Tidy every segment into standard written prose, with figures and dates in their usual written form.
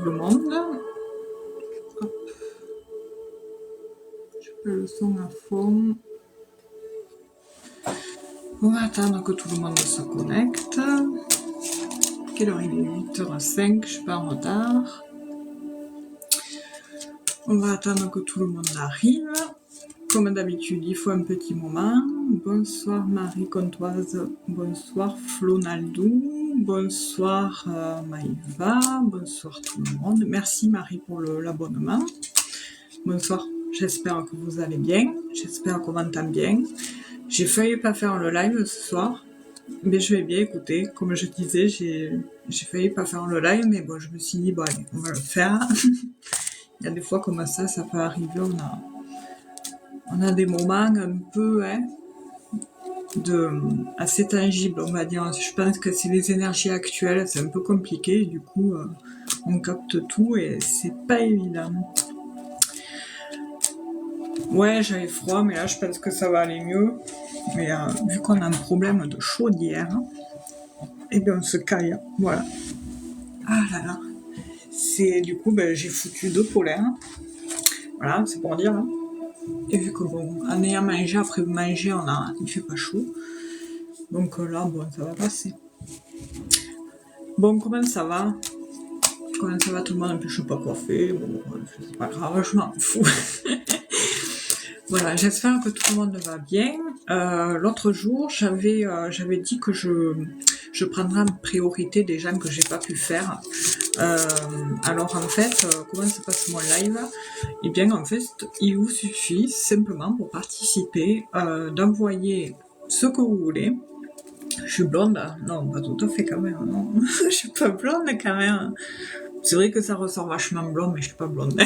le monde. Hop. Je mets le son à fond. On va attendre que tout le monde se connecte. Quelle heure il est? 8h05, je suis pas en retard. On va attendre que tout le monde arrive. Comme d'habitude, il faut un petit moment. Bonsoir Marie Contoise, bonsoir Flonaldou, bonsoir Maïva, bonsoir tout le monde. Merci Marie pour l'abonnement. Bonsoir, j'espère que vous allez bien, j'espère qu'on m'entend bien. J'ai failli pas faire le live ce soir, mais je vais bien écouter. Comme je disais, j'ai failli pas faire le live, mais bon, je me suis dit, bon allez, on va le faire. Il y a des fois comme ça peut arriver, on a des moments un peu assez tangibles, on va dire. Je pense que c'est les énergies actuelles, c'est un peu compliqué, du coup on capte tout et c'est pas évident. Ouais, j'avais froid, mais là je pense que ça va aller mieux. Mais vu qu'on a un problème de chaudière, et bien on se caille, voilà. Ah là là, c'est du coup j'ai foutu 2 polaires, voilà, c'est pour dire. Et vu que bon, en ayant mangé, après manger, il fait pas chaud. Donc là, bon, ça va passer. Bon, comment ça va? Comment ça va tout le monde? Je sais pas quoi faire. Bon, c'est pas grave, je m'en fous. Voilà, j'espère que tout le monde va bien. L'autre jour, j'avais dit que je prendrais en priorité des gens que j'ai pas pu faire. Alors en fait, comment se passe mon live? Eh bien en fait, il vous suffit simplement pour participer d'envoyer ce que vous voulez. Je suis blonde? Non, pas tout à fait quand même, non. Je suis pas blonde quand même. C'est vrai que ça ressort vachement blonde, mais je suis pas blonde.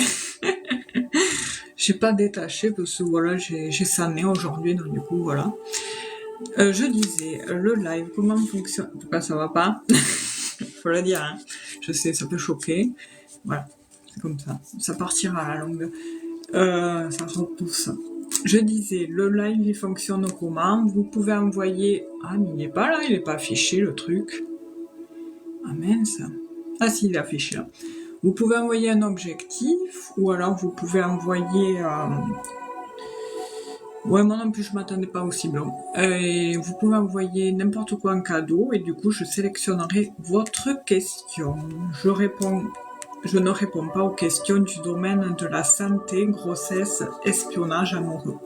Je suis pas détachée parce que voilà, j'ai ça nez aujourd'hui, donc du coup voilà. Je disais, le live, comment fonctionne? En tout cas, ça va pas. Faut le dire, hein. Je sais, ça peut choquer. Voilà, c'est comme ça. Ça partira à la longue. Ça repousse. Je disais, le live, il fonctionne comment? Vous pouvez envoyer... Ah, mais il n'est pas là, il n'est pas affiché, le truc. Ah mince. Ah si, il est affiché là. Vous pouvez envoyer un objectif, ou alors vous pouvez envoyer... Ouais, moi non plus, je m'attendais pas aussi blanc. Et vous pouvez envoyer n'importe quoi en cadeau, et du coup, je sélectionnerai votre question. Je ne réponds pas aux questions du domaine de la santé, grossesse, espionnage amoureux,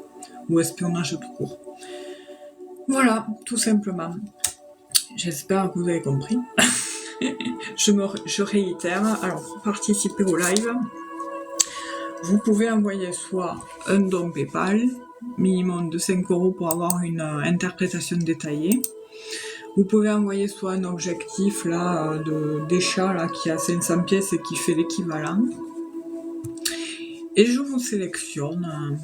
ou espionnage tout court. Voilà, tout simplement. J'espère que vous avez compris. Je réitère, alors pour participer au live, vous pouvez envoyer soit un don PayPal, minimum de 5 € pour avoir une interprétation détaillée. Vous pouvez envoyer soit un objectif là d'achat là qui a 500 pièces et qui fait l'équivalent. Et je vous sélectionne.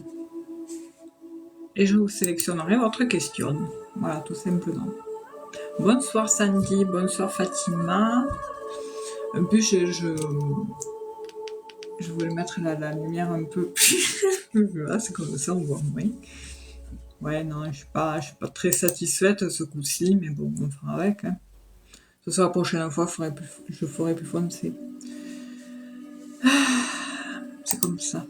Et je vous sélectionnerai votre question. Voilà, tout simplement. Bonsoir Sandy, bonsoir Fatima. En plus, je voulais mettre la lumière un peu plus... Voilà, c'est comme ça, on voit moins. Ouais, non, je suis pas très satisfaite ce coup-ci, mais bon, on fera avec. Hein. Ce sera la prochaine fois, je ferai plus foncé. C'est comme ça.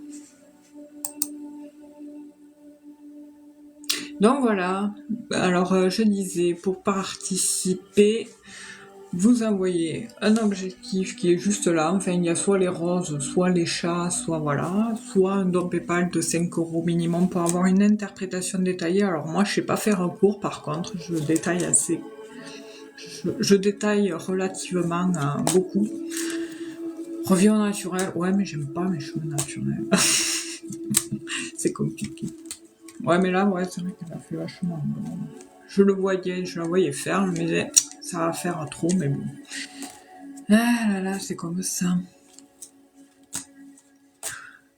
Donc voilà, alors je disais, pour participer, vous envoyez un objectif qui est juste là, enfin il y a soit les roses, soit les chats, soit voilà, soit un don PayPal de 5 € minimum pour avoir une interprétation détaillée. Alors moi je sais pas faire un cours par contre, je détaille assez, je détaille relativement beaucoup. Reviens au naturel, ouais mais j'aime pas mes cheveux naturels, c'est compliqué. Ouais, mais là, ouais, c'est vrai qu'elle a fait vachement bon. Je la voyais faire, je me disais, ça va faire trop, mais bon. Ah là là, c'est comme ça.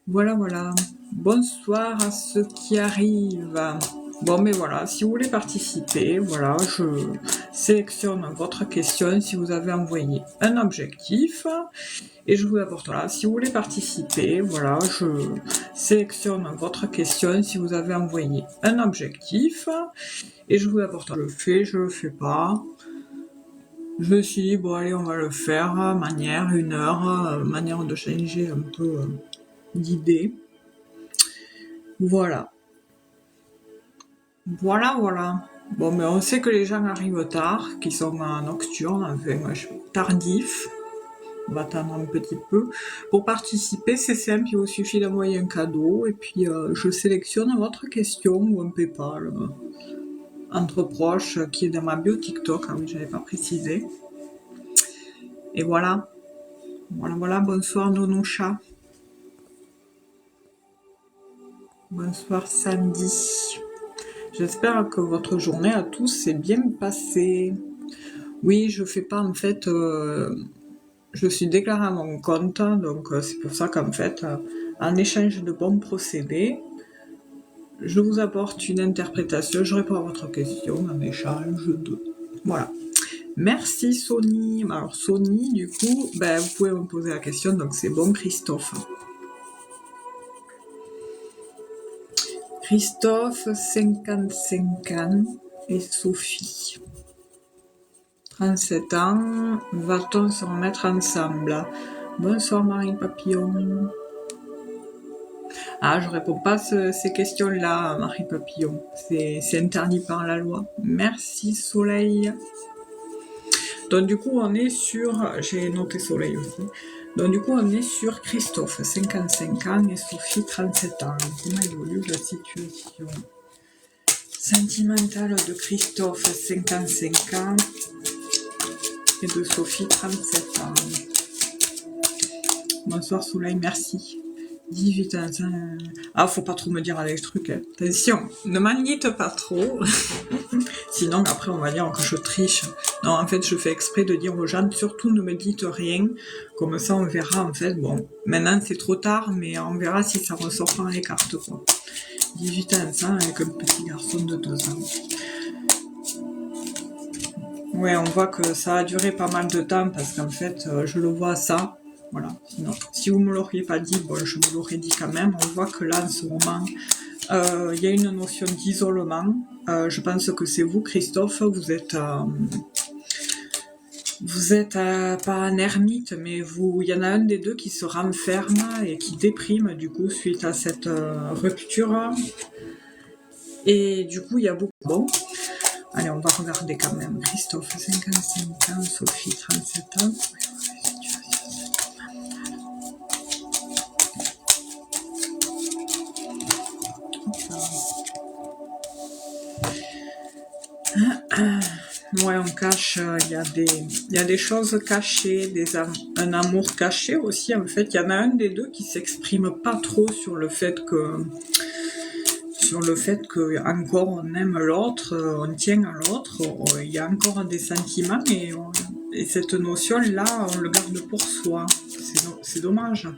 Voilà, voilà. Bonsoir à ceux qui arrivent. Bon, mais voilà, si vous voulez participer, voilà, je sélectionne votre question si vous avez envoyé un objectif. Et je vous apporte là. Si vous voulez participer, voilà, je sélectionne votre question si vous avez envoyé un objectif et je vous apporte. Je le fais pas. Je me suis dit, bon allez, on va le faire, manière, 1 heure, manière de changer un peu d'idée. Voilà. Voilà. Bon, mais on sait que les gens arrivent tard, qui sont nocturnes, enfin, tardifs. On va attendre un petit peu. Pour participer, c'est simple, il vous suffit d'envoyer un cadeau, et puis je sélectionne votre question ou un PayPal entre proches qui est dans ma bio TikTok, ah oui, j'avais pas précisé. Et voilà. Voilà, bonsoir Nonoucha. Bonsoir Sandy. J'espère que votre journée à tous s'est bien passée. Oui, je fais pas en fait... je suis déclarée à mon compte, donc c'est pour ça qu'en fait, en échange de bons procédés, je vous apporte une interprétation, je réponds à votre question en échange de... Voilà. Merci Sony. Alors Sony, du coup, vous pouvez me poser la question, donc c'est bon Christophe. Christophe, 55 ans, et Sophie, 37 ans. Va-t-on se remettre ensemble? Bonsoir Marie Papillon. Ah, je réponds pas à ces questions-là, Marie Papillon. C'est interdit par la loi. Merci Soleil. Donc du coup, on est sur... J'ai noté Soleil aussi. Donc du coup, on est sur Christophe, 55 ans, et Sophie, 37 ans. Comment évolue la situation sentimentale de Christophe, 55 ans, et de Sophie, 37 ans. Bonsoir Soleil, merci. 18 ans. Ah, faut pas trop me dire avec ce truc. Hein. Attention, ne m'invite pas trop. Sinon, après, on va dire que je triche. Non, en fait, je fais exprès de dire aux gens, surtout ne me dites rien. Comme ça, on verra, en fait. Bon, maintenant, c'est trop tard, mais on verra si ça ressort dans les cartes, quoi. 18 ans, avec un petit garçon de 2 ans. Ouais, on voit que ça a duré pas mal de temps, parce qu'en fait, je le vois ça. Voilà. Sinon, si vous me l'auriez pas dit, bon, je me l'aurais dit quand même. On voit que là, en ce moment, il y a une notion d'isolement. Je pense que c'est vous, Christophe, vous êtes pas un ermite, mais il y en a un des deux qui se renferme et qui déprime du coup suite à cette rupture. Et du coup, il y a beaucoup... Bon, allez, on va regarder quand même. Christophe, 55 ans, Sophie, 37 ans. Ouais, on cache, il y a des choses cachées, un amour caché aussi. En fait, il y en a un des deux qui s'exprime pas trop sur le fait que encore on aime l'autre, on tient à l'autre, il y a encore des sentiments et cette notion-là, on le garde pour soi. C'est dommage.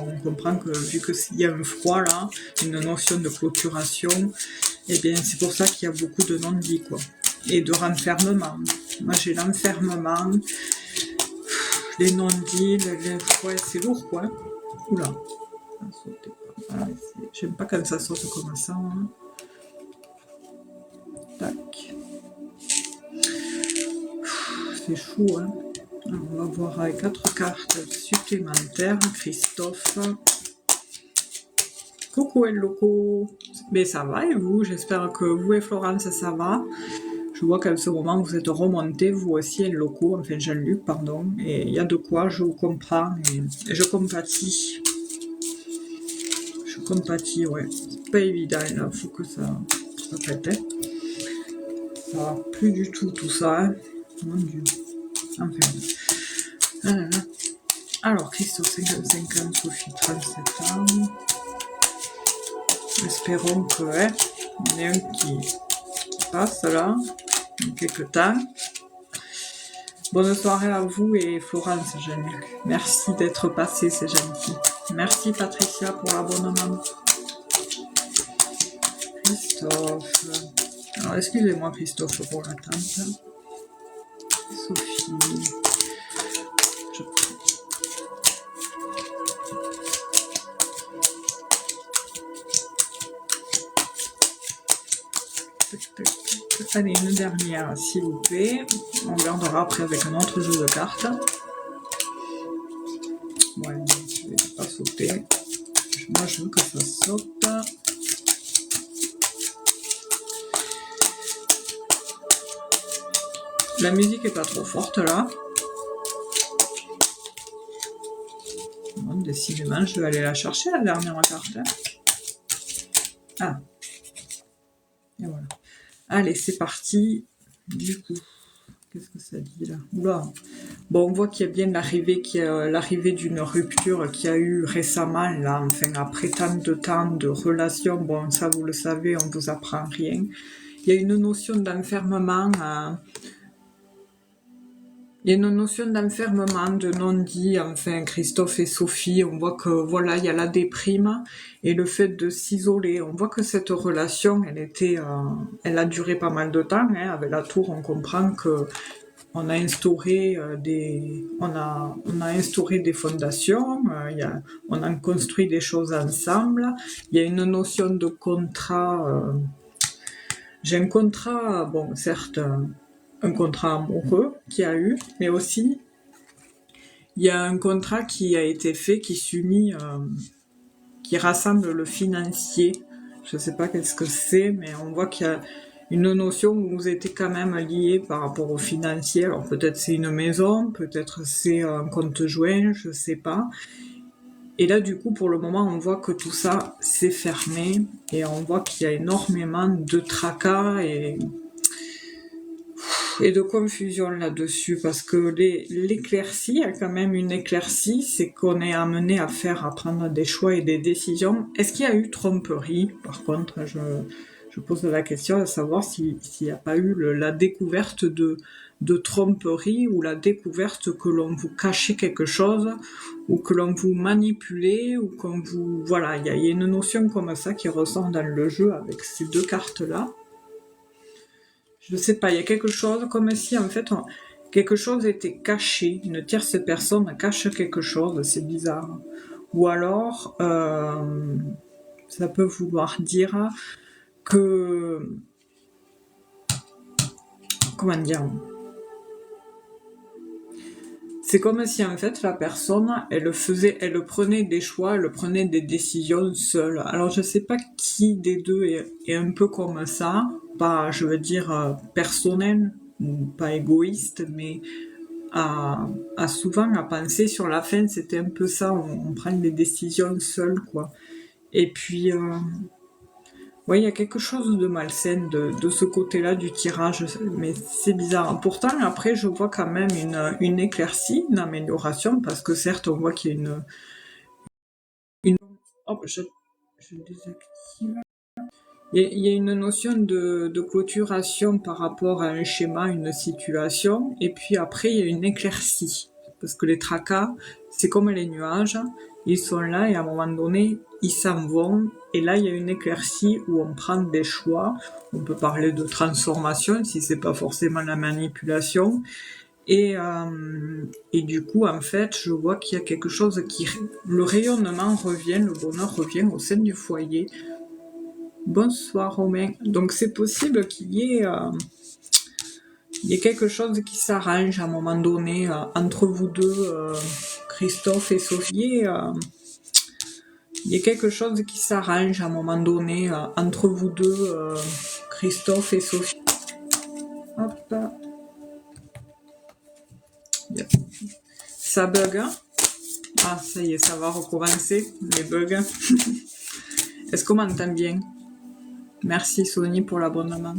On comprend que vu qu'il y a un froid là, une notion de clôturation, et bien c'est pour ça qu'il y a beaucoup de non-dits quoi. Et de renfermement. Moi j'ai l'enfermement, les non-dits, ouais, c'est lourd quoi. Oula, j'aime pas quand ça saute comme ça. Hein. Tac. C'est chaud, hein. Alors, on va voir avec 4 cartes supplémentaires. Christophe. Coucou El Loco. Mais ça va et vous? J'espère que vous et Florence ça va. Je vois qu'à ce moment vous êtes remontés, vous aussi El Loco, enfin Jean-Luc, pardon. Et il y a de quoi, je vous comprends et je compatis. Je compatis, ouais. C'est pas évident là, faut que ça pète. Hein. Ça va plus du tout ça, hein. Mon Dieu. Enfin. Alors, Christophe, 55 ans, Sophie, 37 ans. Espérons que, on ait un qui passe là, dans quelques temps. Bonne soirée à vous et Florence, Jean-Luc. Merci d'être passé, c'est gentil. Merci Patricia pour l'abonnement. Christophe. Alors, excusez-moi Christophe pour l'attente. Sophie. Tac, tac, tac. Allez, une dernière, s'il vous plaît. On regardera après avec un autre jeu de cartes. Ouais, je vais pas sauter. Moi, je veux que ça saute. La musique est pas trop forte là. Bon, décidément, je vais aller la chercher la dernière carte. Ah. Et voilà. Allez, c'est parti. Du coup, qu'est-ce que ça dit là? Oula. Bon, on voit qu'il y a bien l'arrivée d'une rupture qu'il y a eu récemment, là, enfin, après tant de temps de relations. Bon, ça, vous le savez, on vous apprend rien. Il y a une notion d'enfermement. Il y a une notion d'enfermement, de non-dit, enfin, Christophe et Sophie, on voit que, voilà, il y a la déprime et le fait de s'isoler. On voit que cette relation, elle a duré pas mal de temps, hein. Avec la tour, on comprend que on a instauré on a instauré des fondations, on a construit des choses ensemble. Il y a une notion de contrat. J'ai un contrat, bon, certes, un contrat amoureux qu'il y a eu, mais aussi il y a un contrat qui a été fait, qui s'unit, qui rassemble le financier. Je ne sais pas qu'est-ce que c'est, mais on voit qu'il y a une notion où vous étiez quand même liés par rapport au financier. Alors peut-être c'est une maison, peut-être c'est un compte joint, je ne sais pas. Et là, du coup, pour le moment, on voit que tout ça s'est fermé et on voit qu'il y a énormément de tracas et de confusion là-dessus, parce que l'éclaircie, il y a quand même une éclaircie, c'est qu'on est amené à prendre des choix et des décisions. Est-ce qu'il y a eu tromperie? Par contre, je pose la question à savoir s'il n'y a pas eu la découverte de tromperie, ou la découverte que l'on vous cachait quelque chose, ou que l'on vous manipulait, ou qu'on vous... Voilà, il y a une notion comme ça qui ressort dans le jeu avec ces deux cartes-là. Je sais pas, il y a quelque chose, comme si en fait quelque chose était caché, une tierce personne cache quelque chose, c'est bizarre. Ou alors, ça peut vouloir dire que... Comment dire? C'est comme si en fait la personne, elle prenait des choix, elle prenait des décisions seule. Alors je sais pas qui des deux est un peu comme ça, pas, je veux dire, personnel, pas égoïste, mais souvent à penser sur la fin, c'était un peu ça, on prend des décisions seul, quoi. Et puis, ouais, il y a quelque chose de malsain de ce côté-là du tirage, mais c'est bizarre. Pourtant, après, je vois quand même une éclaircie, une amélioration, parce que certes, on voit qu'il y a une... Hop, je désactive. Il y a une notion de clôturation par rapport à un schéma, une situation, et puis après, il y a une éclaircie. Parce que les tracas, c'est comme les nuages, ils sont là et à un moment donné, ils s'en vont. Et là, il y a une éclaircie où on prend des choix. On peut parler de transformation, si c'est pas forcément la manipulation. Et du coup, en fait, je vois qu'il y a quelque chose le rayonnement revient, le bonheur revient au sein du foyer. Bonsoir Romain. Donc c'est possible qu'il y ait quelque chose qui s'arrange à un moment donné entre vous deux, Christophe et Sophie. Il y a quelque chose qui s'arrange à un moment donné entre vous deux, Christophe et Sophie. Hop. Ça bug, hein? Ah, ça y est, ça va recommencer, les bugs. Est-ce qu'on m'entend bien? Merci Sony pour l'abonnement.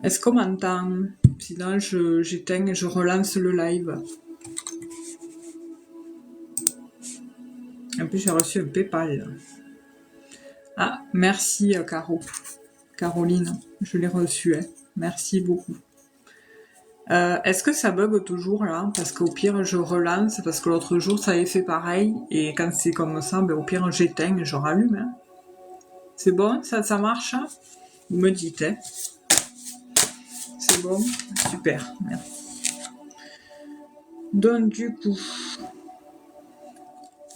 Est-ce qu'on m'entend? Sinon, j'éteins et je relance le live. En plus, j'ai reçu un PayPal. Ah, merci Caroline, je l'ai reçu. Hein. Merci beaucoup. Est-ce que ça bug toujours là? Parce qu'au pire, je relance, parce que l'autre jour, ça avait fait pareil. Et quand c'est comme ça, ben, au pire, j'éteins et je rallume. Hein. C'est bon? Ça marche? Vous me dites. Hein. C'est bon? Super, merci. Donc du coup,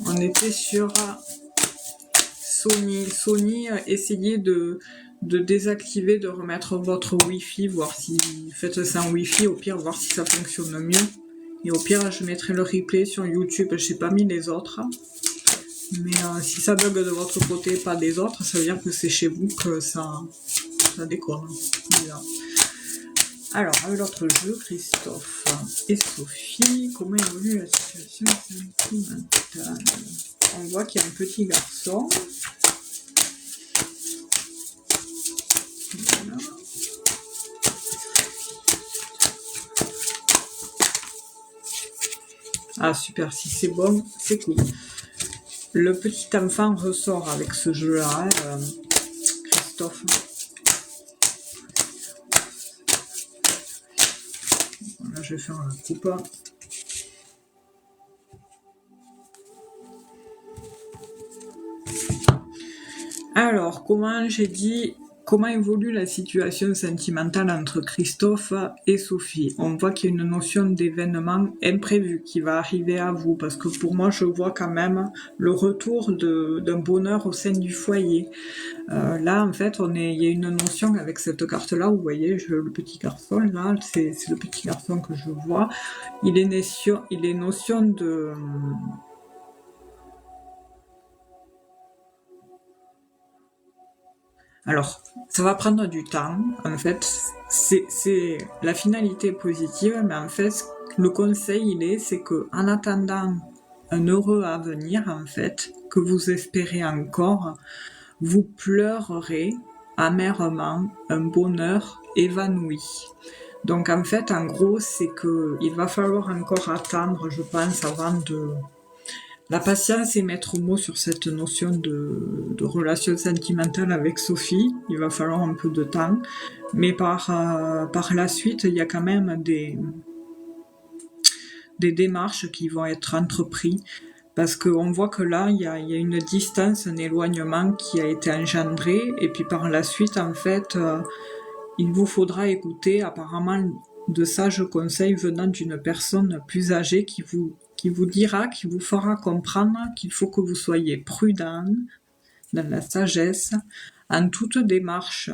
on était sur Sony essayer de de désactiver, de remettre votre Wi-Fi, voir si faites ça en Wi-Fi, au pire voir si ça fonctionne mieux. Et au pire je mettrai le replay sur YouTube, je n'ai pas mis les autres. Mais si ça bug de votre côté, pas des autres, ça veut dire que c'est chez vous que ça déconne. Voilà. Alors, avec l'autre jeu, Christophe et Sophie, comment évolue la situation sentimentale? On voit qu'il y a un petit garçon. Voilà. Ah super, si c'est bon, c'est cool. Le petit enfant ressort avec ce jeu-là, Christophe. Voilà, je vais faire la coupe. Alors, comment évolue la situation sentimentale entre Christophe et Sophie? On voit qu'il y a une notion d'événement imprévu qui va arriver à vous, parce que pour moi, je vois quand même le retour d'un bonheur au sein du foyer. Là, en fait, il y a une notion avec cette carte-là, vous voyez, le petit garçon, là, c'est le petit garçon que je vois. Il est notion de... Alors, ça va prendre du temps, en fait, c'est la finalité positive, mais en fait, le conseil, c'est que en attendant un heureux avenir, en fait, que vous espérez encore, vous pleurerez amèrement un bonheur évanoui. Donc en fait, en gros, c'est que il va falloir encore attendre, je pense, avant de... La patience et mettre mot sur cette notion de relation sentimentale avec Sophie. Il va falloir un peu de temps. Mais par la suite, il y a quand même des démarches qui vont être entreprises. Parce qu'on voit que là, il y a une distance, un éloignement qui a été engendré. Et puis par la suite, en fait, il vous faudra écouter apparemment de sages conseils venant d'une personne plus âgée qui vous dira, qui vous fera comprendre qu'il faut que vous soyez prudent dans la sagesse en toute démarche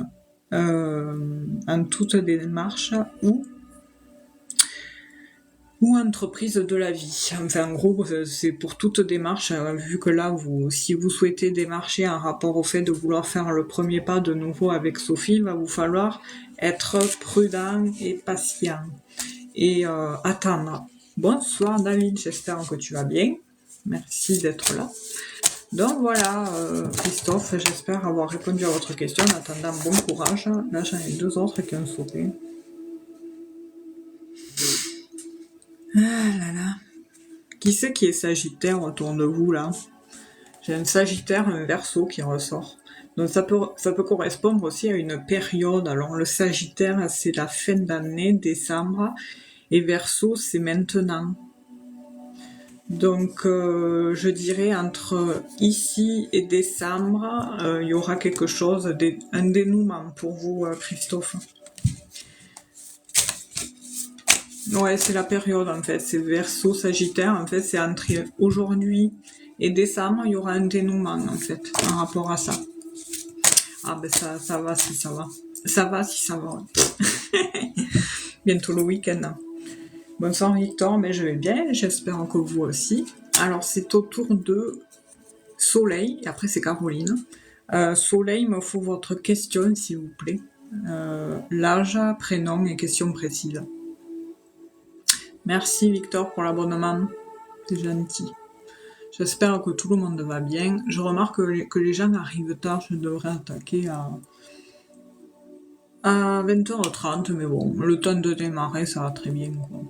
ou entreprise de la vie. Enfin, en gros, c'est pour toute démarche, vu que là, si vous souhaitez démarcher en rapport au fait de vouloir faire le premier pas de nouveau avec Sophie, il va vous falloir être prudent et patient et attendre. Bonsoir David, j'espère que tu vas bien. Merci d'être là. Donc voilà, Christophe, j'espère avoir répondu à votre question. En attendant, bon courage. Là, j'en ai deux autres qui ont sauté. Ah là là. Qui c'est qui est Sagittaire autour de vous là? J'ai un Sagittaire, un Verseau qui ressort. Donc ça peut correspondre aussi à une période. Alors le Sagittaire, c'est la fin d'année, décembre, et Verseau, c'est maintenant. Donc je dirais entre ici et décembre, il y aura quelque chose, un dénouement pour vous, Christophe. Ouais, c'est la période en fait, c'est Verseau, Sagittaire, en fait c'est entre aujourd'hui et décembre, il y aura un dénouement en fait, en rapport à ça. Ah ben ça va si ça va. Ça va si ça va. Bientôt le week-end. Bonsoir Victor, mais je vais bien, j'espère que vous aussi. Alors c'est au tour de Soleil, et après c'est Caroline. Soleil, il me faut votre question s'il vous plaît. L'âge, prénom et question précise. Merci Victor pour l'abonnement, c'est gentil. J'espère que tout le monde va bien. Je remarque que les gens arrivent tard, je devrais attaquer à 20h30, mais bon, le temps de démarrer, ça va très bien, quoi.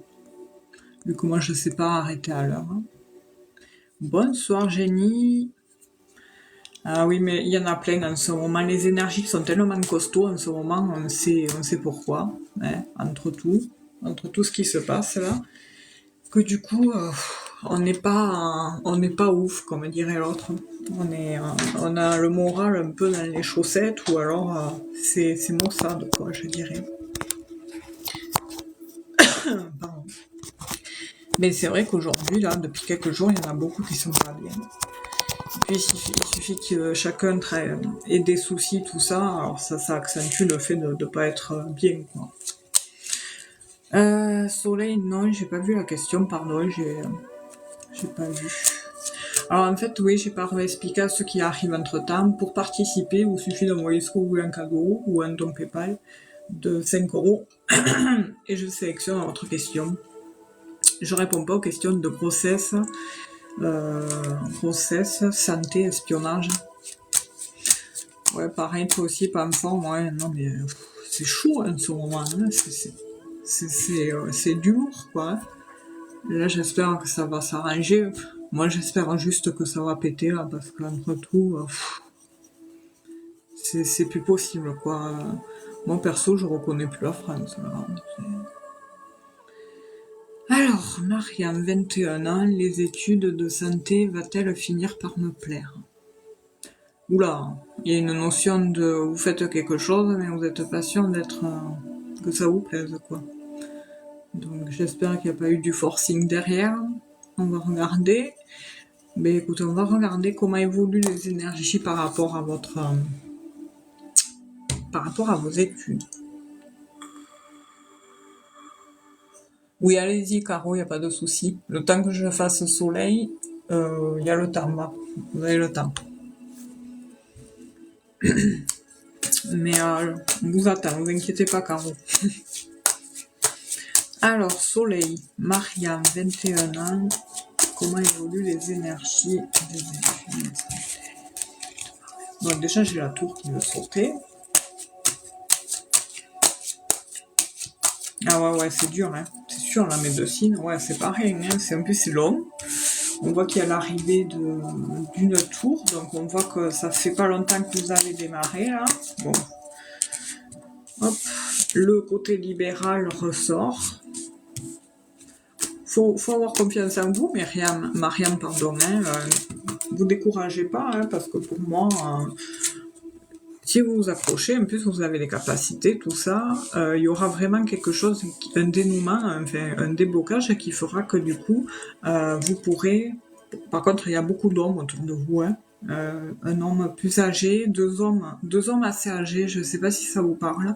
Vu que moi, je sais pas arrêter à l'heure. Bonsoir, Jenny. Ah oui, mais il y en a plein en ce moment. Les énergies sont tellement costauds en ce moment, on sait pourquoi, hein, entre tout ce qui se passe là, que du coup, on n'est pas ouf, comme dirait l'autre. On a le moral un peu dans les chaussettes, ou alors c'est maussade, quoi, je dirais. Pardon. Mais c'est vrai qu'aujourd'hui, là, depuis quelques jours, il y en a beaucoup qui sont pas bien. puis il suffit que chacun ait des soucis, tout ça, alors ça accentue le fait de ne pas être bien, quoi. Soleil, non, j'ai pas vu la question, pardon, j'ai pas vu. Alors en fait, oui, j'ai pas expliqué à ceux qui arrivent entre-temps. Pour participer, il vous suffit d'envoyer ce que vous voulez un cadeau ou un don PayPal de 5 € et je sélectionne votre question. Je réponds pas aux questions de grossesse, santé, espionnage. Ouais, pareil, toi aussi, pas enfant, ouais, non mais c'est chaud en ce moment, hein, c'est dur, quoi. Là, j'espère que ça va s'arranger. Moi, j'espère juste que ça va péter, là, parce qu'entre tout, c'est plus possible, quoi. Moi, perso, je reconnais plus la France, là. Alors, Mariam, 21 ans, les études de santé va-t-elle finir par me plaire? Oula, il y a une notion de vous faites quelque chose, mais vous êtes pas sûr que ça vous plaise, quoi. Donc j'espère qu'il n'y a pas eu du forcing derrière. On va regarder. Mais écoutez, on va regarder comment évoluent les énergies par rapport à vos études. Oui, allez-y, Caro, il n'y a pas de souci. Le temps que je fasse soleil, il y a le temps, là. Vous avez le temps. Mais on vous attend, ne vous inquiétez pas, Caro. Alors, soleil, Mariam, 21 ans, comment évoluent les énergies des énergies? Bon, déjà, j'ai la tour qui veut sauter. Ah ouais, c'est dur, hein. C'est sûr, la médecine, ouais, c'est pareil, hein. En plus, c'est long. On voit qu'il y a l'arrivée d'une tour, donc on voit que ça fait pas longtemps que vous avez démarré, là. Bon. Hop, le côté libéral ressort. Faut avoir confiance en vous, Mariam, pardon, hein. Vous découragez pas, hein, parce que pour moi, si vous vous accrochez, en plus vous avez les capacités, tout ça, il y aura vraiment quelque chose, un dénouement, enfin un déblocage qui fera que du coup, vous pourrez... Par contre, il y a beaucoup d'hommes autour de vous, hein. Un homme plus âgé, deux hommes assez âgés, je sais pas si ça vous parle.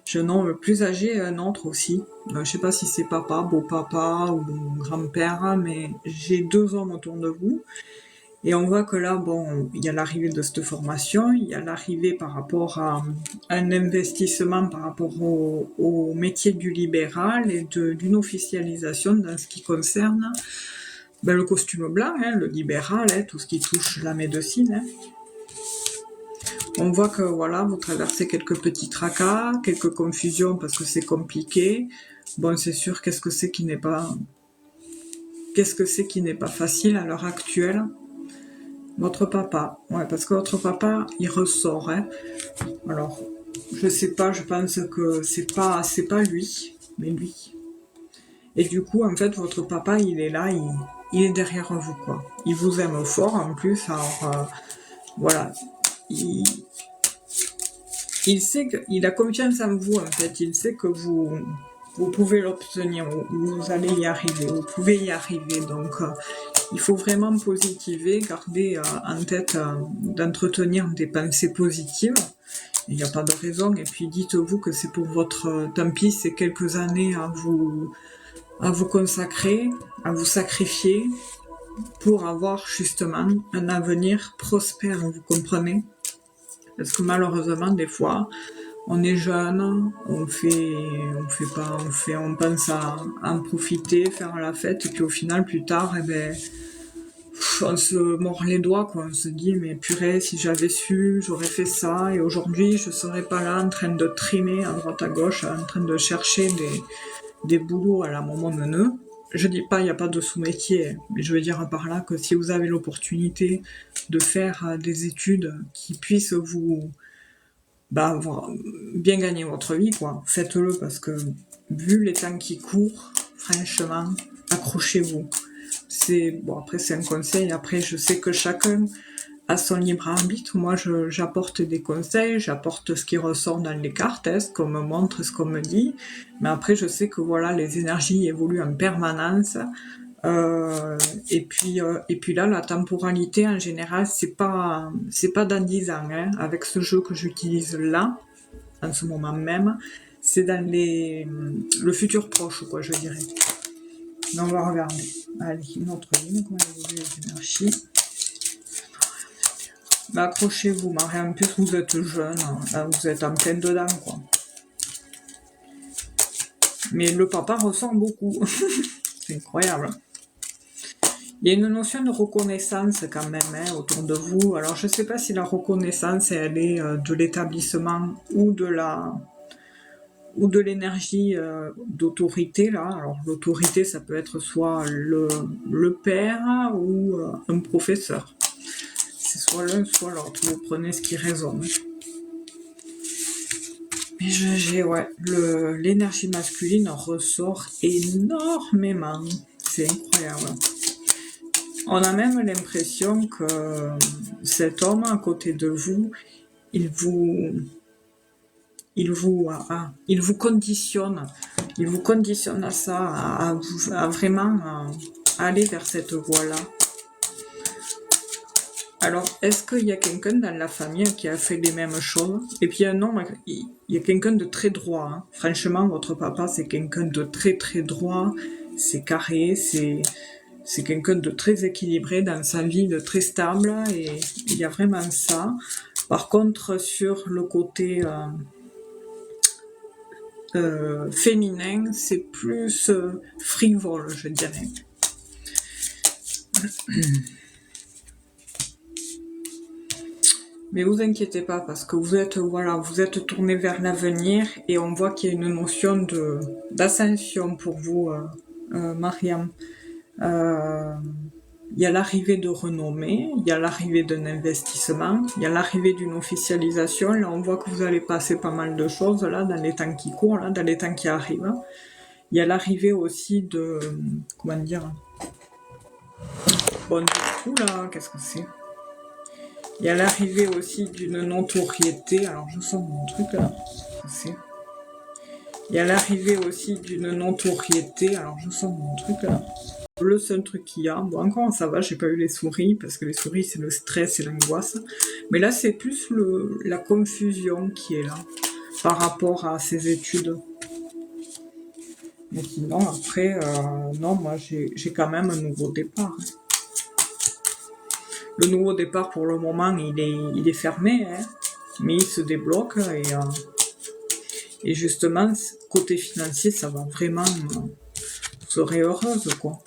J'ai un homme plus âgé et un autre aussi. Je sais pas si c'est papa, beau-papa ou grand-père, mais j'ai deux hommes autour de vous. Et on voit que là, bon, il y a l'arrivée de cette formation, il y a l'arrivée par rapport à un investissement par rapport au métier du libéral et d'une officialisation dans ce qui concerne le costume blanc, hein, le libéral, hein, tout ce qui touche la médecine. Hein. On voit que voilà, vous traversez quelques petits tracas, quelques confusions parce que c'est compliqué. Bon, c'est sûr, qu'est-ce que c'est qui n'est pas facile à l'heure actuelle? Votre papa, ouais, parce que votre papa, il ressort, hein. Alors, je sais pas, je pense que c'est pas lui, mais lui. Et du coup, en fait, votre papa, il est là, il est derrière vous, quoi. Il vous aime fort, en plus, alors, voilà. Il sait qu'il a confiance en vous, en fait. Il sait que vous pouvez l'obtenir, vous allez y arriver, vous pouvez y arriver, donc... il faut vraiment positiver, garder en tête d'entretenir des pensées positives. Il n'y a pas de raison. Et puis dites-vous que c'est pour votre... tant pis, c'est quelques années à vous consacrer, à vous sacrifier pour avoir justement un avenir prospère, vous comprenez? Parce que malheureusement, des fois, on est jeune, on pense à en profiter, faire la fête, et puis au final, plus tard, on se mord les doigts, quoi. On se dit, mais purée, si j'avais su, j'aurais fait ça, et aujourd'hui, je serais pas là en train de trimer à droite à gauche, en train de chercher des boulots à la maman meneux. Je dis pas, il n'y a pas de sous-métier, mais je veux dire par là que si vous avez l'opportunité de faire des études qui puissent vous bien gagner votre vie, quoi, faites-le, parce que vu les temps qui courent, franchement, accrochez-vous. Après c'est un conseil, après je sais que chacun a son libre arbitre. Moi j'apporte des conseils, j'apporte ce qui ressort dans les cartes, ce qu'on me montre, ce qu'on me dit, mais après je sais que voilà, les énergies évoluent en permanence, Et puis là, la temporalité en général, c'est pas dans 10 ans, hein. Avec ce jeu que j'utilise là, en ce moment même, c'est dans le futur proche, quoi, je dirais. Mais on va regarder. Allez, une autre ligne, comment évoluer les énergies. Mais accrochez-vous, Marie, en plus vous êtes jeune, hein. Là, vous êtes en plein dedans, quoi. Mais le papa ressent beaucoup. C'est incroyable. Il y a une notion de reconnaissance quand même, hein, autour de vous. Alors je ne sais pas si la reconnaissance elle est de l'établissement ou de l'énergie d'autorité là. Alors l'autorité ça peut être soit le père ou un professeur. C'est soit l'un soit l'autre. Vous prenez ce qui résonne. Mais j'ai l'énergie masculine ressort énormément. C'est incroyable. On a même l'impression que cet homme à côté de vous, il vous conditionne. Il vous conditionne à ça, à vraiment aller vers cette voie-là. Alors, est-ce qu'il y a quelqu'un dans la famille qui a fait les mêmes choses? Et puis non, il y a quelqu'un de très droit. Hein. Franchement, votre papa, c'est quelqu'un de très très droit. C'est carré, c'est quelqu'un de très équilibré dans sa vie, de très stable, et il y a vraiment ça. Par contre, sur le côté féminin, c'est plus frivole, je dirais. Mais vous inquiétez pas, parce que vous êtes tourné vers l'avenir, et on voit qu'il y a une notion d'ascension pour vous, Mariam. Il y a l'arrivée de renommée, il y a l'arrivée d'un investissement, il y a l'arrivée d'une officialisation. Là, on voit que vous allez passer pas mal de choses là dans les temps qui courent, là, dans les temps qui arrivent. Il y a l'arrivée aussi de... Comment dire? Bon, du coup, là, qu'est-ce que c'est? Il y a l'arrivée aussi d'une notoriété. Alors, je sens mon truc, là. Il y a l'arrivée aussi d'une notoriété. Alors, je sens mon truc, là. Le seul truc qu'il y a, bon encore ça va, j'ai pas eu les souris, parce que les souris c'est le stress et l'angoisse, mais là c'est plus la confusion qui est là, par rapport à ces études. Mais sinon après, non, moi j'ai quand même un nouveau départ. Le nouveau départ pour le moment il est fermé, hein, mais il se débloque, et justement côté financier ça va vraiment, vous serez heureuse quoi.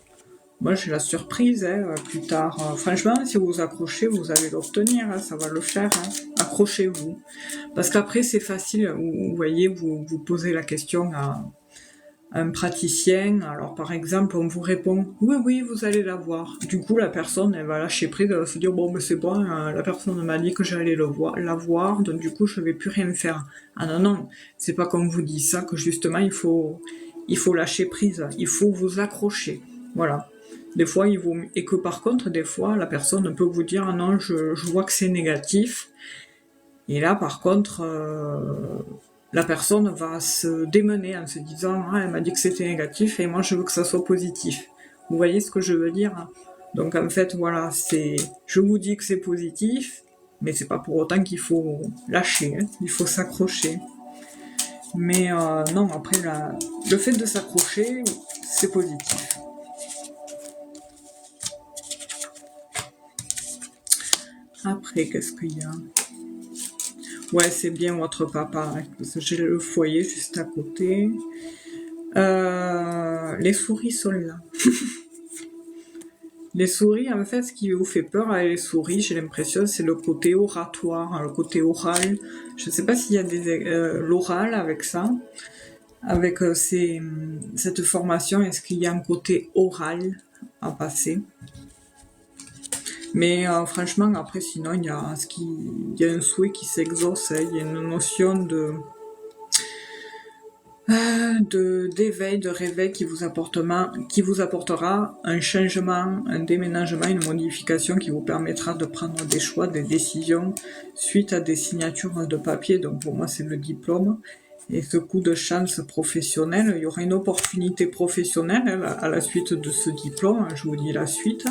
Moi, j'ai la surprise, hein, plus tard. Franchement, si vous accrochez, vous allez l'obtenir, hein, ça va le faire. Hein. Accrochez-vous. Parce qu'après, c'est facile. Vous voyez, vous posez la question à un praticien. Alors, par exemple, on vous répond « Oui, oui, vous allez l'avoir ». Du coup, la personne, elle va lâcher prise, elle va se dire « Bon, mais c'est bon, la personne m'a dit que j'allais l'avoir, donc du coup, je vais plus rien faire ». Ah non, non, c'est pas comme vous dit ça, que justement, il faut lâcher prise. Il faut vous accrocher. Voilà. Des fois, et que par contre, des fois, la personne peut vous dire « Ah non, je vois que c'est négatif ». Et là, par contre, la personne va se démener en se disant « Ah, elle m'a dit que c'était négatif et moi, je veux que ça soit positif ». Vous voyez ce que je veux dire? Donc, en fait, voilà, je vous dis que c'est positif, mais c'est pas pour autant qu'il faut lâcher, hein, il faut s'accrocher. Mais non, après, le fait de s'accrocher, c'est positif. Après, qu'est-ce qu'il y a? Ouais, c'est bien votre papa, hein, parce que j'ai le foyer juste à côté. Les souris sont là. Les souris, en fait, ce qui vous fait peur avec les souris, j'ai l'impression, c'est le côté oratoire, hein, le côté oral. Je ne sais pas s'il y a l'oral avec ça, avec cette formation, est-ce qu'il y a un côté oral à passer? Mais franchement, après, sinon, il y a un souhait qui s'exauce, hein, il y a une notion d'éveil, de réveil qui vous apportera un changement, un déménagement, une modification qui vous permettra de prendre des choix, des décisions suite à des signatures de papier. Donc pour moi, c'est le diplôme. Et ce coup de chance professionnel, il y aura une opportunité professionnelle à la suite de ce diplôme, je vous dis la suite.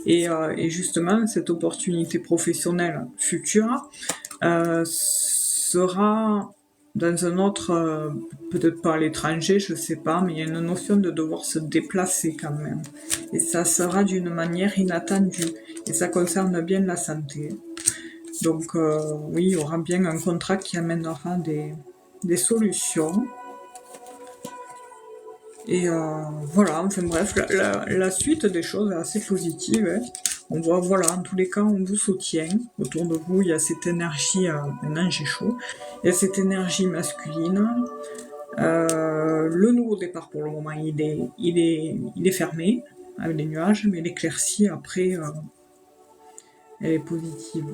Et justement, cette opportunité professionnelle future sera dans un autre, peut-être pas à l'étranger, je sais pas, mais il y a une notion de devoir se déplacer quand même. Et ça sera d'une manière inattendue. Et ça concerne bien la santé. Donc oui, il y aura bien un contrat qui amènera des solutions. Et voilà, enfin bref, la suite des choses est assez positive. Hein. On voit, voilà, en tous les cas, on vous soutient. Autour de vous, il y a cette énergie, maintenant j'ai chaud, il y a cette énergie masculine. Le nouveau départ, pour le moment, il est fermé, avec les nuages, mais l'éclaircie, après, elle est positive.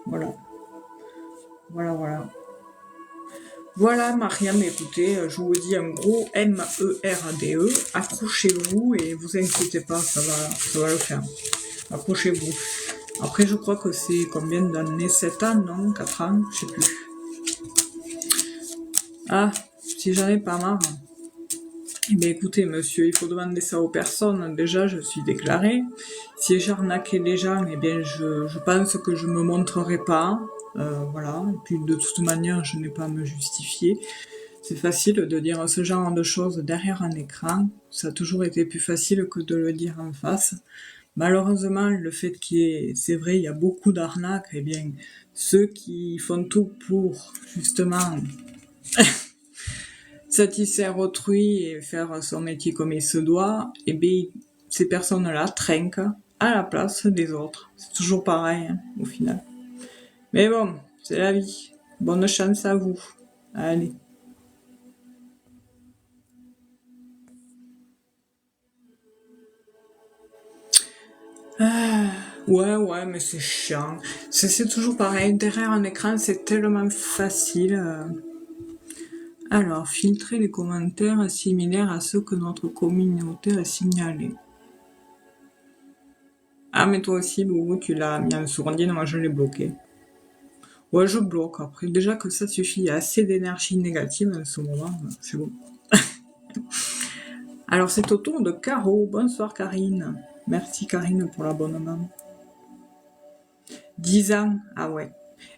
Voilà. Voilà, voilà. Voilà, Mariam, écoutez, je vous dis un gros M-E-R-A-D-E. Accrochez-vous et vous inquiétez pas, ça va le faire. Accrochez-vous. Après, je crois que c'est combien d'années? 7 ans, non? 4 ans? Je sais plus. Ah, si j'en ai pas marre. Eh bien, écoutez, monsieur, il faut demander ça aux personnes. Déjà, je suis déclarée. Si j'arnaquais les gens, eh bien, je pense que je me montrerai pas. Voilà. Et puis, de toute manière, je n'ai pas à me justifier. C'est facile de dire ce genre de choses derrière un écran. Ça a toujours été plus facile que de le dire en face. Malheureusement, le fait c'est vrai, il y a beaucoup d'arnaques, eh bien, ceux qui font tout pour, justement, satisfaire autrui et faire son métier comme il se doit, eh bien, ces personnes-là trinquent à la place des autres. C'est toujours pareil, hein, au final. Mais bon, c'est la vie. Bonne chance à vous. Allez. Ouais, mais c'est chiant. C'est toujours pareil. Derrière un écran, c'est tellement facile. Alors, filtrer les commentaires similaires à ceux que notre communauté a signalés. Ah, mais toi aussi, Boubou, tu l'as mis en sourdine, moi je l'ai bloqué. Ouais, je bloque après. Déjà que ça suffit, il y a assez d'énergie négative en ce moment, c'est bon. Alors, c'est au tour de Caro. Bonsoir, Karine. Merci, Karine, pour l'abonnement. 10 ans, ah ouais.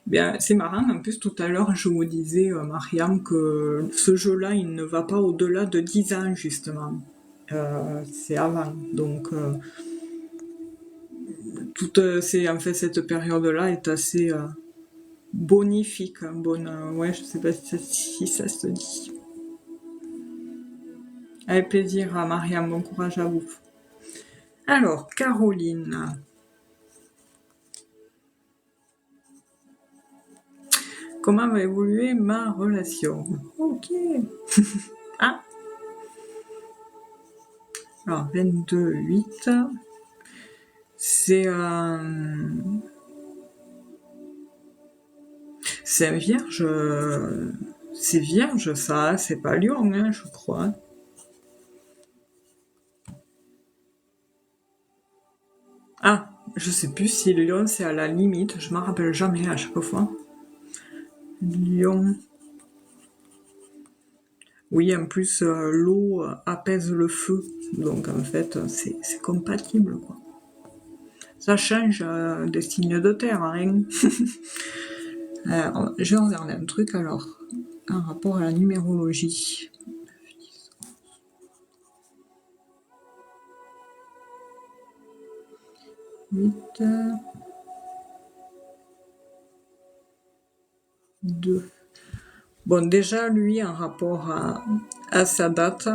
Bien, c'est marrant, en plus tout à l'heure je vous disais, Mariam, que ce jeu-là, il ne va pas au-delà de 10 ans, justement. C'est avant, donc en fait, cette période-là est assez bonifique, hein, bonne, ouais, je sais pas si ça se dit. Avec plaisir à Mariam, bon courage à vous. Alors, Caroline. Comment va évoluer ma relation? Ok. Ah. Alors, 22-8. C'est un vierge. C'est vierge, ça. C'est pas lion, hein, je crois. Ah, je sais plus si le lion, c'est à la limite. Je m'en rappelle jamais à chaque fois. Lion. Oui, en plus, l'eau apaise le feu. Donc, en fait, c'est compatible, quoi. Ça change des signes de terre, hein. Je vais regarder un truc, alors. Un rapport à la numérologie. 8, 2. Bon, déjà, lui, en rapport à sa date,